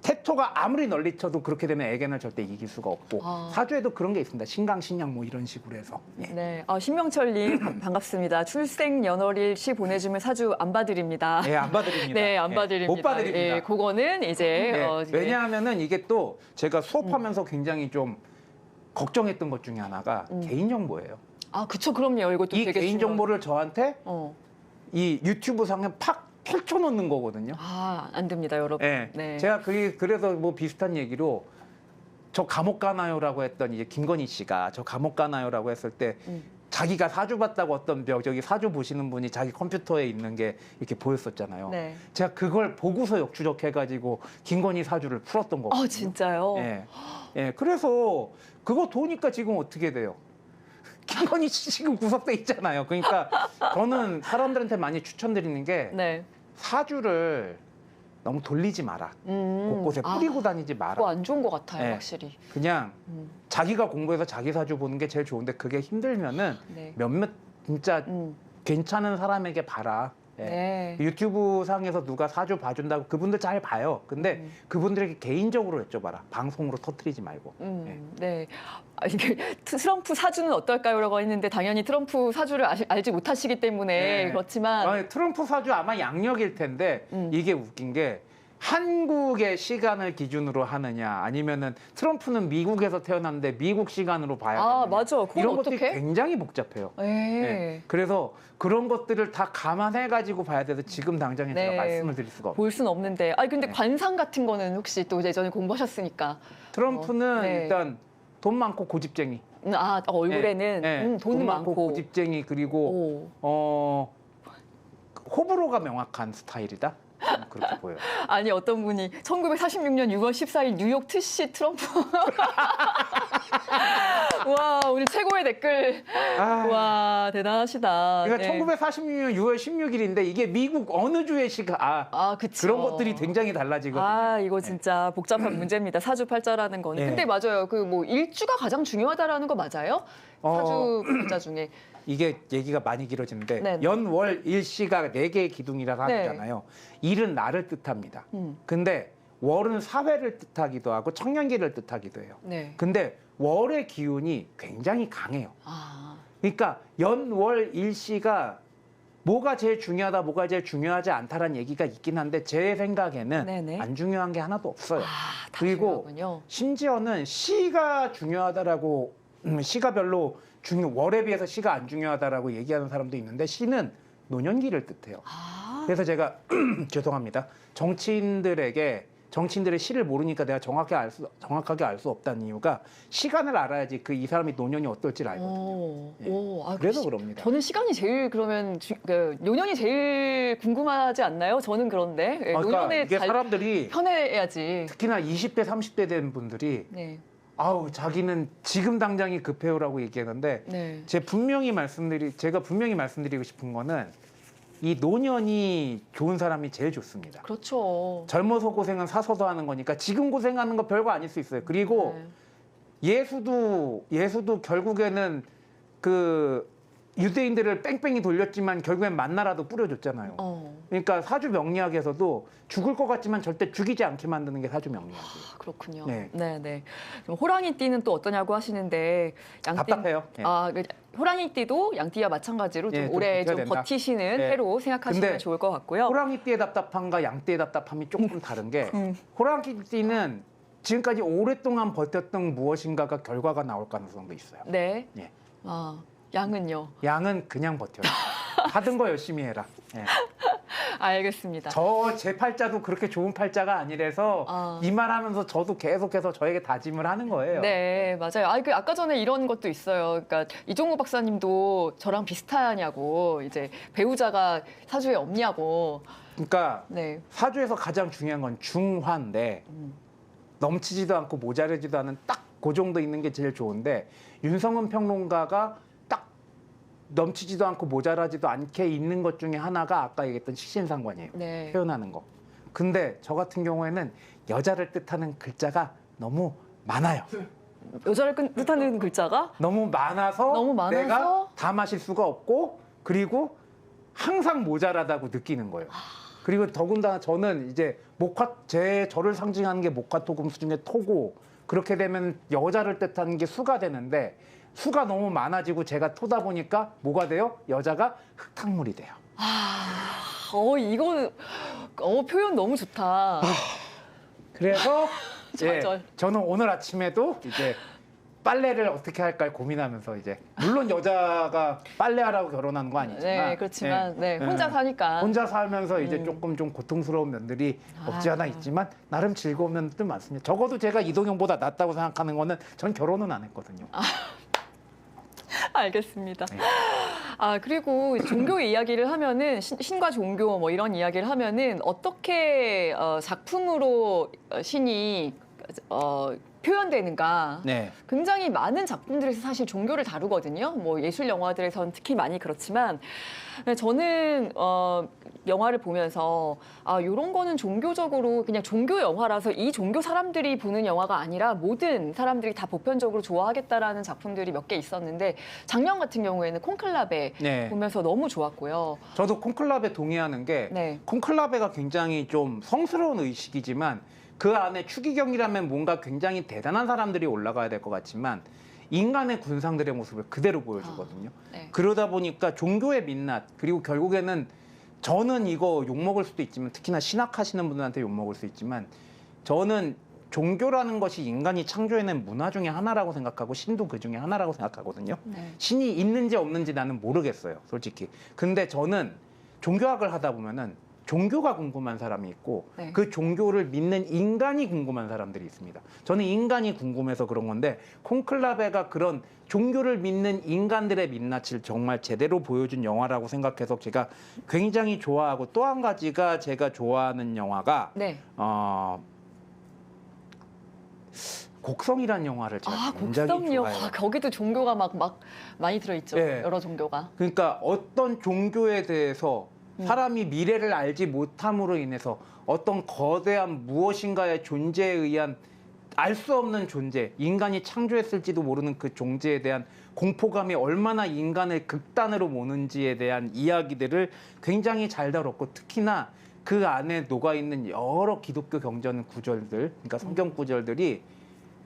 B: 테토가 아무리 널리 쳐도 그렇게 되면 에겐을 절대 이길 수가 없고 사주에도 그런 게 있습니다. 신강신약 뭐 이런 식으로 해서.
A: 신명철님 반갑습니다. 출생연월일 시 보내주면 사주 안 봐드립니다.
B: 안 봐드립니다.
A: 안 봐드립니다.
B: 못 봐드립니다.
A: 그거는 이제
B: 왜냐하면은 이게 또 제가 수업하면서 굉장히 좀 걱정했던 것 중에 하나가 개인정보예요.
A: 그쵸, 그럼요. 이것도
B: 이
A: 되게
B: 개인정보를 저한테 이 유튜브 상에 팍 펼쳐놓는 거거든요.
A: 안 됩니다, 여러분.
B: 제가 그래서 뭐 비슷한 얘기로 저 감옥 가나요라고 했던 이제 김건희 씨가 저 감옥 가나요라고 했을 때 자기가 사주 봤다고 어떤 저기 사주 보시는 분이 자기 컴퓨터에 있는 게 이렇게 보였었잖아요. 제가 그걸 보고서 역추적해가지고 김건희 사주를 풀었던 거거든요.
A: 진짜요?
B: 그래서 그거 도니까 지금 어떻게 돼요? 김건희 씨 지금 구속돼 있잖아요. 그러니까 저는 사람들한테 많이 추천드리는 게 사주를 너무 돌리지 마라. 곳곳에 뿌리고 다니지 마라.
A: 그거 안 좋은 것 같아요, 확실히.
B: 그냥 자기가 공부해서 자기 사주 보는 게 제일 좋은데 그게 힘들면은 몇몇 진짜 괜찮은 사람에게 봐라. 유튜브 상에서 누가 사주 봐준다고 그분들 잘 봐요. 근데 그분들에게 개인적으로 여쭤봐라. 방송으로 터뜨리지 말고.
A: 트럼프 사주는 어떨까요?라고 했는데 당연히 트럼프 사주를 알지 못하시기 때문에 그렇지만
B: 트럼프 사주 아마 양력일 텐데 이게 웃긴 게 한국의 시간을 기준으로 하느냐 아니면은 트럼프는 미국에서 태어났는데 미국 시간으로 봐야 되느냐
A: 맞아.
B: 이런 것들이 굉장히 복잡해요. 그래서 그런 것들을 다 감안해가지고 봐야 돼서 지금 당장에 제가 말씀을 드릴 수가 없어요.
A: 볼 수는 없는데 근데 관상 같은 거는 혹시 또 예전에 공부하셨으니까
B: 트럼프는 일단 돈 많고 고집쟁이.
A: 얼굴에는 돈 많고
B: 고집쟁이 그리고 호불호가 명확한 스타일이다. 그렇게 보여요.
A: 아니 어떤 분이 1946년 6월 14일 뉴욕 트시 트럼프. 와 오늘 최고의 댓글. 와 대단하시다.
B: 그러니까 1946년 6월 16일인데 이게 미국 어느 주의 시가
A: 그쵸.
B: 그런 것들이 굉장히 달라지거든요.
A: 이거 진짜 복잡한 문제입니다. 사주팔자라는 거는. 근데 맞아요. 그 뭐 일주가 가장 중요하다라는 거 맞아요? 사주팔자 중에.
B: 이게 얘기가 많이 길어지는데 연월 일시가 4개의 기둥이라고 하잖아요. 일은 나를 뜻합니다. 근데 월은 사회를 뜻하기도 하고 청년기를 뜻하기도 해요. 근데 월의 기운이 굉장히 강해요. 그러니까 연월 일시가 뭐가 제일 중요하다, 뭐가 제일 중요하지 않다라는 얘기가 있긴 한데 제 생각에는
A: 네네.
B: 안 중요한 게 하나도 없어요.
A: 다
B: 그리고
A: 중요하군요.
B: 심지어는 시가 중요하다라고 시가 별로 월에 비해서 시가 안 중요하다라고 얘기하는 사람도 있는데 시는 노년기를 뜻해요. 그래서 제가 죄송합니다. 정치인들의 시를 모르니까 내가 정확하게 알 수 없다는 이유가 시간을 알아야지 이 사람이 노년이 어떨지를 알거든요. 그래서 그럽니다.
A: 저는 시간이 제일 그러면 노년이 제일 궁금하지 않나요? 저는 그런데
B: 그러니까
A: 노년에
B: 이게 사람들이
A: 편해야지.
B: 특히나 20대, 30대 된 분들이
A: 네.
B: 아우 자기는 지금 당장이 급해요라고 얘기하는데
A: 네.
B: 제가 분명히 말씀드리고 싶은 거는 이 노년이 좋은 사람이 제일 좋습니다.
A: 그렇죠.
B: 젊어서 고생은 사서도 하는 거니까 지금 고생하는 거 별거 아닐 수 있어요. 그리고 예수도 결국에는 유대인들을 뺑뺑이 돌렸지만 결국엔 만나라도 뿌려줬잖아요. 그러니까 사주 명리학에서도 죽을 것 같지만 절대 죽이지 않게 만드는 게 사주 명리학이에요.
A: 그렇군요.
B: 네.
A: 네. 호랑이띠는 또 어떠냐고 하시는데
B: 답답해요. 네.
A: 호랑이띠도 양띠와 마찬가지로 좀
B: 네,
A: 오래 좀
B: 된다.
A: 버티시는
B: 네.
A: 해로 생각하시면
B: 근데
A: 좋을 것 같고요.
B: 호랑이띠의 답답함과 양띠의 답답함이 조금 다른 게 호랑이띠는 지금까지 오랫동안 버텼던 무엇인가가 결과가 나올 가능성도 있어요.
A: 네.
B: 예.
A: 양은요?
B: 양은 그냥 버텨요. 하던 거 열심히 해라. 예.
A: 알겠습니다.
B: 제 팔자도 그렇게 좋은 팔자가 아니라서 이 말하면서 저도 계속해서 저에게 다짐을 하는 거예요.
A: 네, 맞아요. 아까 전에 이런 것도 있어요. 그러니까 이종우 박사님도 저랑 비슷하냐고, 이제 배우자가 사주에 없냐고.
B: 그러니까
A: 네.
B: 사주에서 가장 중요한 건 중화인데 넘치지도 않고 모자르지도 않은 딱 그 정도 있는 게 제일 좋은데 윤성은 평론가가 딱 넘치지도 않고 모자라지도 않게 있는 것 중에 하나가 아까 얘기했던 식신상관이에요.
A: 네.
B: 표현하는 거. 근데 저 같은 경우에는 여자를 뜻하는 글자가 너무 많아요.
A: 여자를 뜻하는 글자가?
B: 너무 많아서 내가 다 마실 수가 없고 그리고 항상 모자라다고 느끼는 거예요. 그리고 더군다나 저는 이제 저를 상징하는 게 목화토금수 중에 토고 그렇게 되면 여자를 뜻하는 게 수가 되는데 수가 너무 많아지고 제가 토다 보니까 뭐가 돼요? 여자가 흙탕물이 돼요.
A: 이거 표현 너무 좋다.
B: 그래서
A: 맞아.
B: 저는 오늘 아침에도 이제 빨래를 어떻게 할까 고민하면서 이제 물론 여자가 빨래하라고 결혼한 거 아니지만
A: 네, 그렇지만 혼자 사니까
B: 혼자 살면서 이제 조금 좀 고통스러운 면들이 없지 않아 있지만 나름 즐거운 면도 많습니다. 적어도 제가 이동형보다 낫다고 생각하는 거는 전 결혼은 안 했거든요.
A: 알겠습니다. 그리고 종교 이야기를 하면은 신과 종교 뭐 이런 이야기를 하면은 어떻게 작품으로 신이 표현되는가.
B: 네.
A: 굉장히 많은 작품들에서 사실 종교를 다루거든요. 뭐 예술 영화들에서는 특히 많이 그렇지만 저는 영화를 보면서 이런 거는 종교적으로 그냥 종교 영화라서 이 종교 사람들이 보는 영화가 아니라 모든 사람들이 다 보편적으로 좋아하겠다라는 작품들이 몇 개 있었는데 작년 같은 경우에는 콘클라베 보면서 너무 좋았고요.
B: 저도 콘클라베 동의하는 게 콘클라베가 굉장히 좀 성스러운 의식이지만 그 안에 추기경이라면 뭔가 굉장히 대단한 사람들이 올라가야 될 것 같지만 인간의 군상들의 모습을 그대로 보여주거든요. 그러다 보니까 종교의 민낯 그리고 결국에는 저는 이거 욕먹을 수도 있지만 특히나 신학하시는 분들한테 욕먹을 수 있지만 저는 종교라는 것이 인간이 창조해낸 문화 중에 하나라고 생각하고 신도 그 중에 하나라고 생각하거든요. 신이 있는지 없는지 나는 모르겠어요, 솔직히. 근데 저는 종교학을 하다 보면은 종교가 궁금한 사람이 있고 그 종교를 믿는 인간이 궁금한 사람들이 있습니다. 저는 인간이 궁금해서 그런 건데 콘클라베가 그런 종교를 믿는 인간들의 민낯을 정말 제대로 보여준 영화라고 생각해서 제가 굉장히 좋아하고 또 한 가지가 제가 좋아하는 영화가 곡성이라는 영화를 제가 굉장히
A: 곡성요.
B: 좋아해요.
A: 거기도 종교가 막 많이 들어있죠. 여러 종교가.
B: 그러니까 어떤 종교에 대해서 사람이 미래를 알지 못함으로 인해서 어떤 거대한 무엇인가의 존재에 의한 알 수 없는 존재, 인간이 창조했을지도 모르는 그 존재에 대한 공포감이 얼마나 인간을 극단으로 모는지에 대한 이야기들을 굉장히 잘 다뤘고 특히나 그 안에 녹아있는 여러 기독교 경전 구절들, 그러니까 성경 구절들이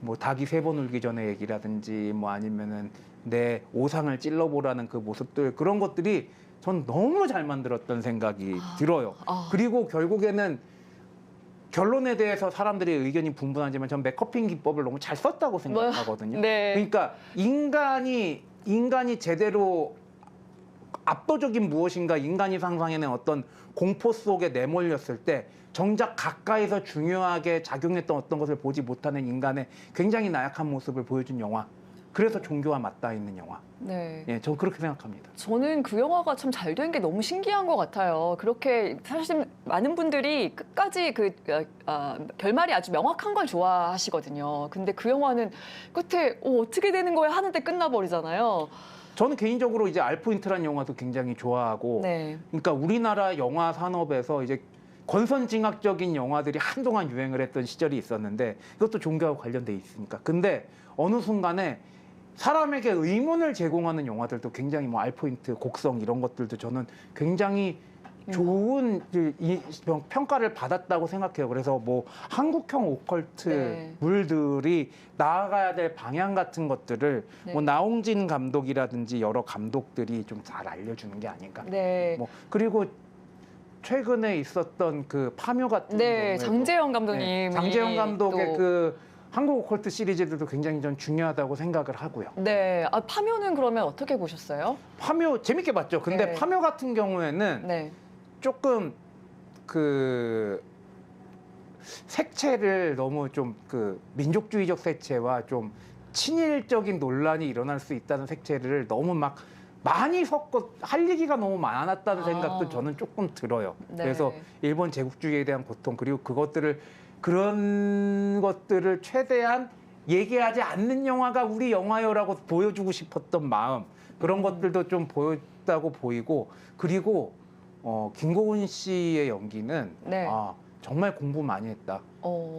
B: 뭐 닭이 3번 울기 전에 얘기라든지 뭐 아니면은 내 오상을 찔러보라는 그 모습들 그런 것들이 전 너무 잘 만들었던 생각이 들어요. 그리고 결국에는 결론에 대해서 사람들의 의견이 분분하지만 전 맥커핀 기법을 너무 잘 썼다고 생각하거든요.
A: 네.
B: 그러니까 인간이 제대로 압도적인 무엇인가 인간이 상상해낸 어떤 공포 속에 내몰렸을 때 정작 가까이서 중요하게 작용했던 어떤 것을 보지 못하는 인간의 굉장히 나약한 모습을 보여준 영화. 그래서 종교와 맞닿아 있는 영화.
A: 네.
B: 예, 저는 그렇게 생각합니다.
A: 저는 그 영화가 참 잘 된 게 너무 신기한 것 같아요. 그렇게 사실 많은 분들이 끝까지 결말이 아주 명확한 걸 좋아하시거든요. 근데 그 영화는 끝에 어떻게 되는 거야 하는데 끝나버리잖아요.
B: 저는 개인적으로 이제 알포인트라는 영화도 굉장히 좋아하고,
A: 네.
B: 그러니까 우리나라 영화 산업에서 이제 권선징악적인 영화들이 한동안 유행을 했던 시절이 있었는데 이것도 종교와 관련돼 있으니까. 근데 어느 순간에 사람에게 의문을 제공하는 영화들도 굉장히 뭐 알포인트, 곡성 이런 것들도 저는 굉장히 좋은 평가를 받았다고 생각해요. 그래서 뭐 한국형 오컬트 물들이 나아가야 될 방향 같은 것들을 뭐 나홍진 감독이라든지 여러 감독들이 좀 잘 알려주는 게 아닌가. 뭐 그리고 최근에 있었던 그 파묘 같은 경우에도
A: 장재영 감독님,
B: 장재영 감독의 그 한국 오컬트 시리즈들도 굉장히 전 중요하다고 생각을 하고요.
A: 네, 파묘는 그러면 어떻게 보셨어요?
B: 파묘 재밌게 봤죠. 근데 파묘 같은 경우에는 조금 그 색채를 너무 좀 그 민족주의적 색채와 좀 친일적인 논란이 일어날 수 있다는 색채를 너무 막 많이 섞어 할 얘기가 너무 많았다는 생각도 저는 조금 들어요. 그래서 일본 제국주의에 대한 고통 그리고 그런 것들을 최대한 얘기하지 않는 영화가 우리 영화요라고 보여주고 싶었던 마음 그런 것들도 좀 보였다고 보이고 그리고 김고은 씨의 연기는 정말 공부 많이 했다.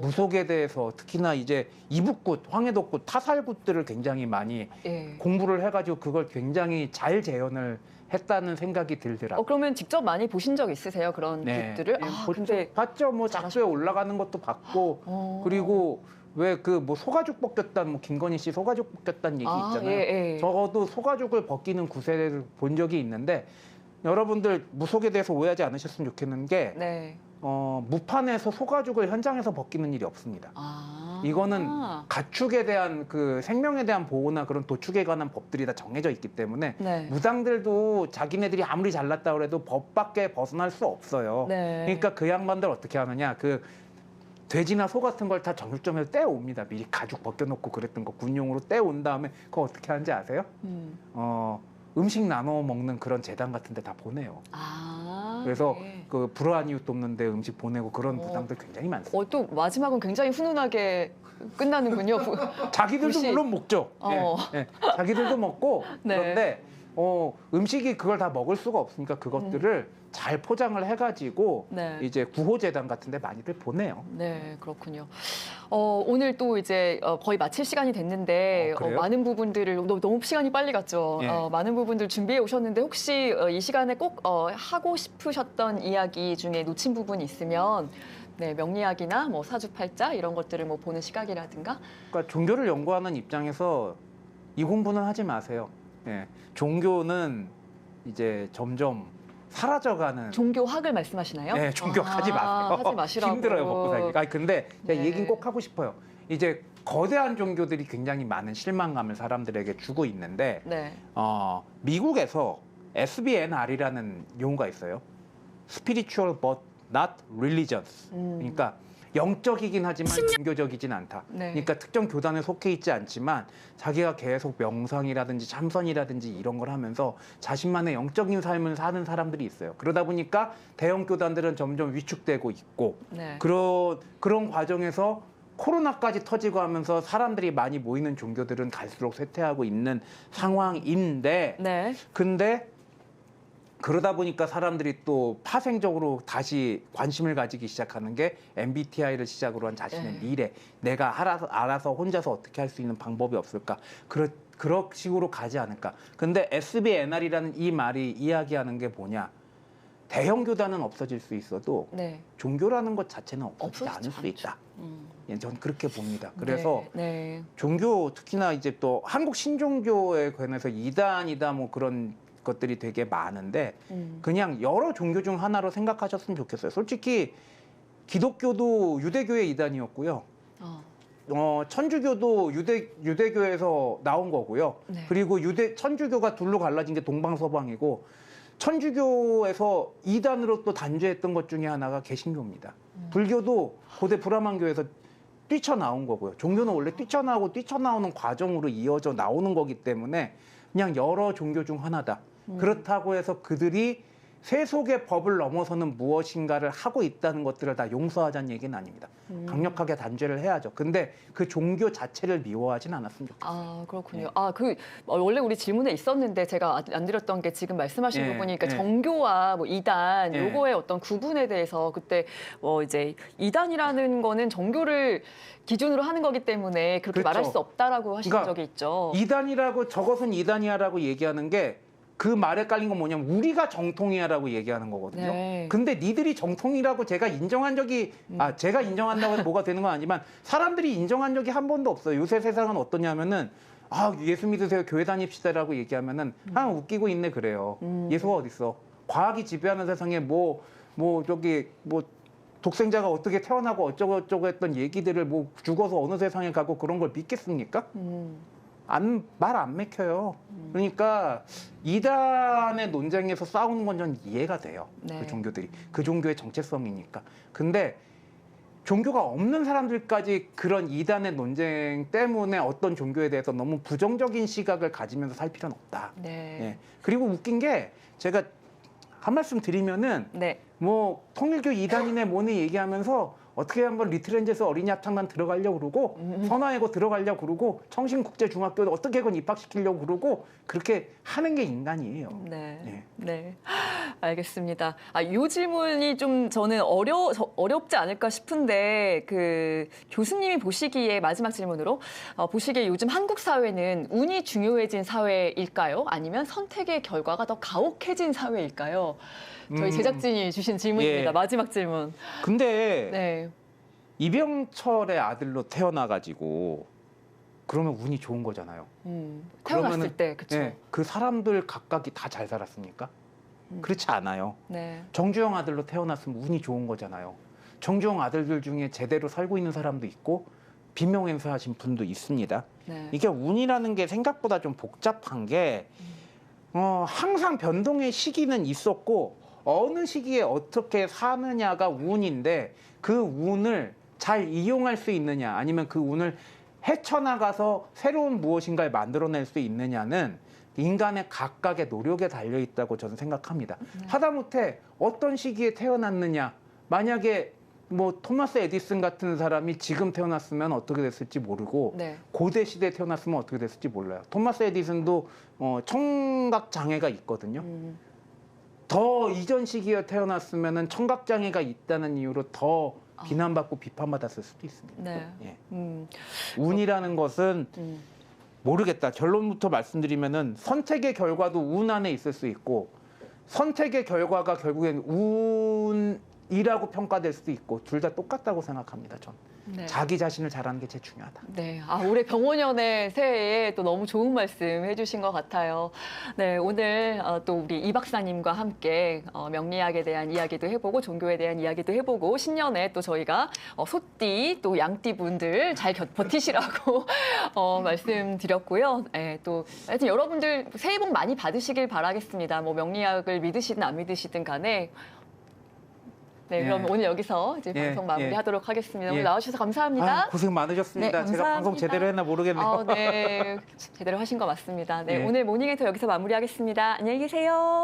B: 무속에 대해서 특히나 이제 이북굿, 황해도굿, 타살굿들을 굉장히 많이 공부를 해가지고 그걸 굉장히 잘 재현을 했다는 생각이 들더라고요.
A: 그러면 직접 많이 보신 적 있으세요? 그런 굿들을?
B: 근데 봤죠. 뭐 작두에 올라가는 것도 봤고 그리고 왜 그 뭐 소가죽 벗겼다는 뭐 김건희 씨 소가죽 벗겼다는 얘기 있잖아요. 적어도 소가죽을 벗기는 구세를 본 적이 있는데 여러분들 무속에 대해서 오해하지 않으셨으면 좋겠는 게 무판에서 소가죽을 현장에서 벗기는 일이 없습니다. 이거는 가축에 대한 그 생명에 대한 보호나 그런 도축에 관한 법들이 다 정해져 있기 때문에 무당들도 자기네들이 아무리 잘났다 그래도 법 밖에 벗어날 수 없어요. 그러니까 그 양반들 어떻게 하느냐 그 돼지나 소 같은 걸 다 정육점에서 떼어옵니다. 미리 가죽 벗겨놓고 그랬던 거 군용으로 떼어온 다음에 그거 어떻게 하는지 아세요? 음식 나눠 먹는 그런 재단 같은 데 다 보내요. 그래서 그 불화한 이웃 돕는데 음식 보내고 그런 무당들 굉장히 많습니다.
A: 또 마지막은 굉장히 훈훈하게 끝나는군요.
B: 자기들도 물론 먹죠. 자기들도 먹고 그런데 음식이 그걸 다 먹을 수가 없으니까 그것들을 잘 포장을 해가지고 이제 구호재단 같은 데 많이들 보내요.
A: 네, 그렇군요. 오늘 또 이제 거의 마칠 시간이 됐는데 많은 부분들을 너무 시간이 빨리 갔죠. 많은 부분들 준비해 오셨는데 혹시 이 시간에 꼭 하고 싶으셨던 이야기 중에 놓친 부분이 있으면 명리학이나 뭐 사주팔자 이런 것들을 뭐 보는 시각이라든가.
B: 그러니까 종교를 연구하는 입장에서 이 공부는 하지 마세요. 종교는 이제 점점 사라져가는
A: 종교학을 말씀하시나요?
B: 네, 종교하지 마세요.
A: 하지 마시라고.
B: 힘들어요 먹고 살기가. 근데 얘기는 꼭 하고 싶어요. 이제 거대한 종교들이 굉장히 많은 실망감을 사람들에게 주고 있는데 미국에서 SBNR이라는 용어가 있어요. Spiritual but not religious. 그러니까 영적이긴 하지만 종교적이진 않다. 그러니까 특정 교단에 속해 있지 않지만 자기가 계속 명상이라든지 참선이라든지 이런 걸 하면서 자신만의 영적인 삶을 사는 사람들이 있어요. 그러다 보니까 대형 교단들은 점점 위축되고 있고 그런 과정에서 코로나까지 터지고 하면서 사람들이 많이 모이는 종교들은 갈수록 쇠퇴하고 있는 상황인데 근데 그러다 보니까 사람들이 또 파생적으로 다시 관심을 가지기 시작하는 게 MBTI를 시작으로 한 자신의 미래, 내가 알아서 혼자서 어떻게 할 수 있는 방법이 없을까? 그런 식으로 가지 않을까? 근데 SBNR이라는 이 말이 이야기하는 게 뭐냐? 대형 교단은 없어질 수 있어도 종교라는 것 자체는 없어지지 않을 수 있다. 저는 그렇게 봅니다. 그래서 종교 특히나 이제 또 한국 신종교에 관해서 이단이다 뭐 그런 것들이 되게 많은데 그냥 여러 종교 중 하나로 생각하셨으면 좋겠어요. 솔직히 기독교도 유대교의 이단이었고요. 천주교도 유대교에서 나온 거고요.
A: 네.
B: 그리고 천주교가 둘로 갈라진 게 동방서방이고 천주교에서 이단으로 또 단죄했던 것 중에 하나가 개신교입니다. 불교도 고대 브라만교에서 뛰쳐나온 거고요. 종교는 원래 뛰쳐나오는 과정으로 이어져 나오는 거기 때문에 그냥 여러 종교 중 하나다. 그렇다고 해서 그들이 세속의 법을 넘어서는 무엇인가를 하고 있다는 것들을 다 용서하자는 얘기는 아닙니다. 강력하게 단죄를 해야죠. 근데 그 종교 자체를 미워하진 않았으면 좋겠어요.
A: 아, 그렇군요.
B: 네.
A: 원래 우리 질문에 있었는데 제가 안 드렸던 게 지금 말씀하신 거 보니까 정교와 뭐 이단 요거의 어떤 구분에 대해서 그때 이제 이단이라는 거는 정교를 기준으로 하는 거기 때문에 그렇게
B: 그렇죠.
A: 말할 수 없다라고 하신
B: 그러니까
A: 적이 있죠.
B: 이단이라고 저것은 이단이야라고 얘기하는 게 그 말에 깔린 건 뭐냐면 우리가 정통이야라고 얘기하는 거거든요.
A: 네.
B: 근데 니들이 정통이라고 제가 인정한 적이 제가 인정한다고 해서 뭐가 되는 건 아니지만 사람들이 인정한 적이 한 번도 없어요. 요새 세상은 어떠냐면은 예수 믿으세요 교회 다닙시다라고 얘기하면은 웃기고 있네 그래요. 예수가 어딨어? 과학이 지배하는 세상에 독생자가 어떻게 태어나고 어쩌고 했던 얘기들을 죽어서 어느 세상에 가고 그런 걸 믿겠습니까? 말 안 맥혀요. 그러니까 이단의 논쟁에서 싸우는 건 전 이해가 돼요.
A: 네.
B: 그 종교들이. 그 종교의 정체성이니까. 근데 종교가 없는 사람들까지 그런 이단의 논쟁 때문에 어떤 종교에 대해서 너무 부정적인 시각을 가지면서 살 필요는 없다.
A: 네.
B: 예. 그리고 웃긴 게 제가 한 말씀 드리면은
A: 네.
B: 통일교 이단이네 뭐네 얘기하면서 어떻게 한번 리트렌즈에서 어린이 합창단 들어가려고 그러고 선화예고 들어가려고 그러고 청신국제중학교 어떻게건 입학시키려고 그러고 그렇게 하는 게 인간이에요.
A: 네.
B: 네.
A: 네. 알겠습니다. 이 질문이 좀 저는 어렵지 않을까 싶은데 그 교수님이 보시기에 마지막 질문으로 보시기에 요즘 한국 사회는 운이 중요해진 사회일까요? 아니면 선택의 결과가 더 가혹해진 사회일까요? 저희 제작진이 주신 질문입니다.
B: 예.
A: 마지막 질문.
B: 근데
A: 네.
B: 이병철의 아들로 태어나가지고 그러면 운이 좋은 거잖아요.
A: 태어났을
B: 그러면은,
A: 때, 그렇죠.
B: 예, 그 사람들 각각이 다 잘 살았습니까? 그렇지 않아요.
A: 네.
B: 정주영 아들로 태어났으면 운이 좋은 거잖아요. 정주영 아들들 중에 제대로 살고 있는 사람도 있고 빈명행세하신 분도 있습니다.
A: 네.
B: 이게 운이라는 게 생각보다 좀 복잡한 게 항상 변동의 시기는 있었고 어느 시기에 어떻게 사느냐가 운인데 그 운을 잘 이용할 수 있느냐 아니면 그 운을 헤쳐나가서 새로운 무엇인가를 만들어낼 수 있느냐는 인간의 각각의 노력에 달려있다고 저는 생각합니다. 하다못해 어떤 시기에 태어났느냐 만약에 토마스 에디슨 같은 사람이 지금 태어났으면 어떻게 됐을지 모르고
A: 네.
B: 고대 시대에 태어났으면 어떻게 됐을지 몰라요. 토마스 에디슨도 청각 장애가 있거든요. 더 이전 시기에 태어났으면 청각 장애가 있다는 이유로 더 비난받고 비판받았을 수도 있습니다.
A: 네.
B: 예. 운이라는 것은 모르겠다. 결론부터 말씀드리면은 선택의 결과도 운 안에 있을 수 있고 선택의 결과가 결국엔 운이라고 평가될 수도 있고 둘 다 똑같다고 생각합니다. 전.
A: 네.
B: 자기 자신을 잘하는 게 제일 중요하다.
A: 네, 올해 병원연의 새해에 또 너무 좋은 말씀 해주신 것 같아요. 네, 오늘 또 우리 이 박사님과 함께 명리학에 대한 이야기도 해보고 종교에 대한 이야기도 해보고 신년에 또 저희가 소띠 또 양띠 분들 잘 버티시라고 말씀드렸고요. 네, 또 하여튼 여러분들 새해 복 많이 받으시길 바라겠습니다. 명리학을 믿으시든 안 믿으시든 간에. 네, 그럼 오늘 여기서 이제 방송 마무리하도록 하겠습니다. 오늘 나와주셔서 감사합니다.
B: 고생 많으셨습니다.
A: 네,
B: 제가 방송 제대로 했나 모르겠네요.
A: 네, 제대로 하신 거 맞습니다. 네, 오늘 모닝에이터 여기서 마무리하겠습니다. 안녕히 계세요.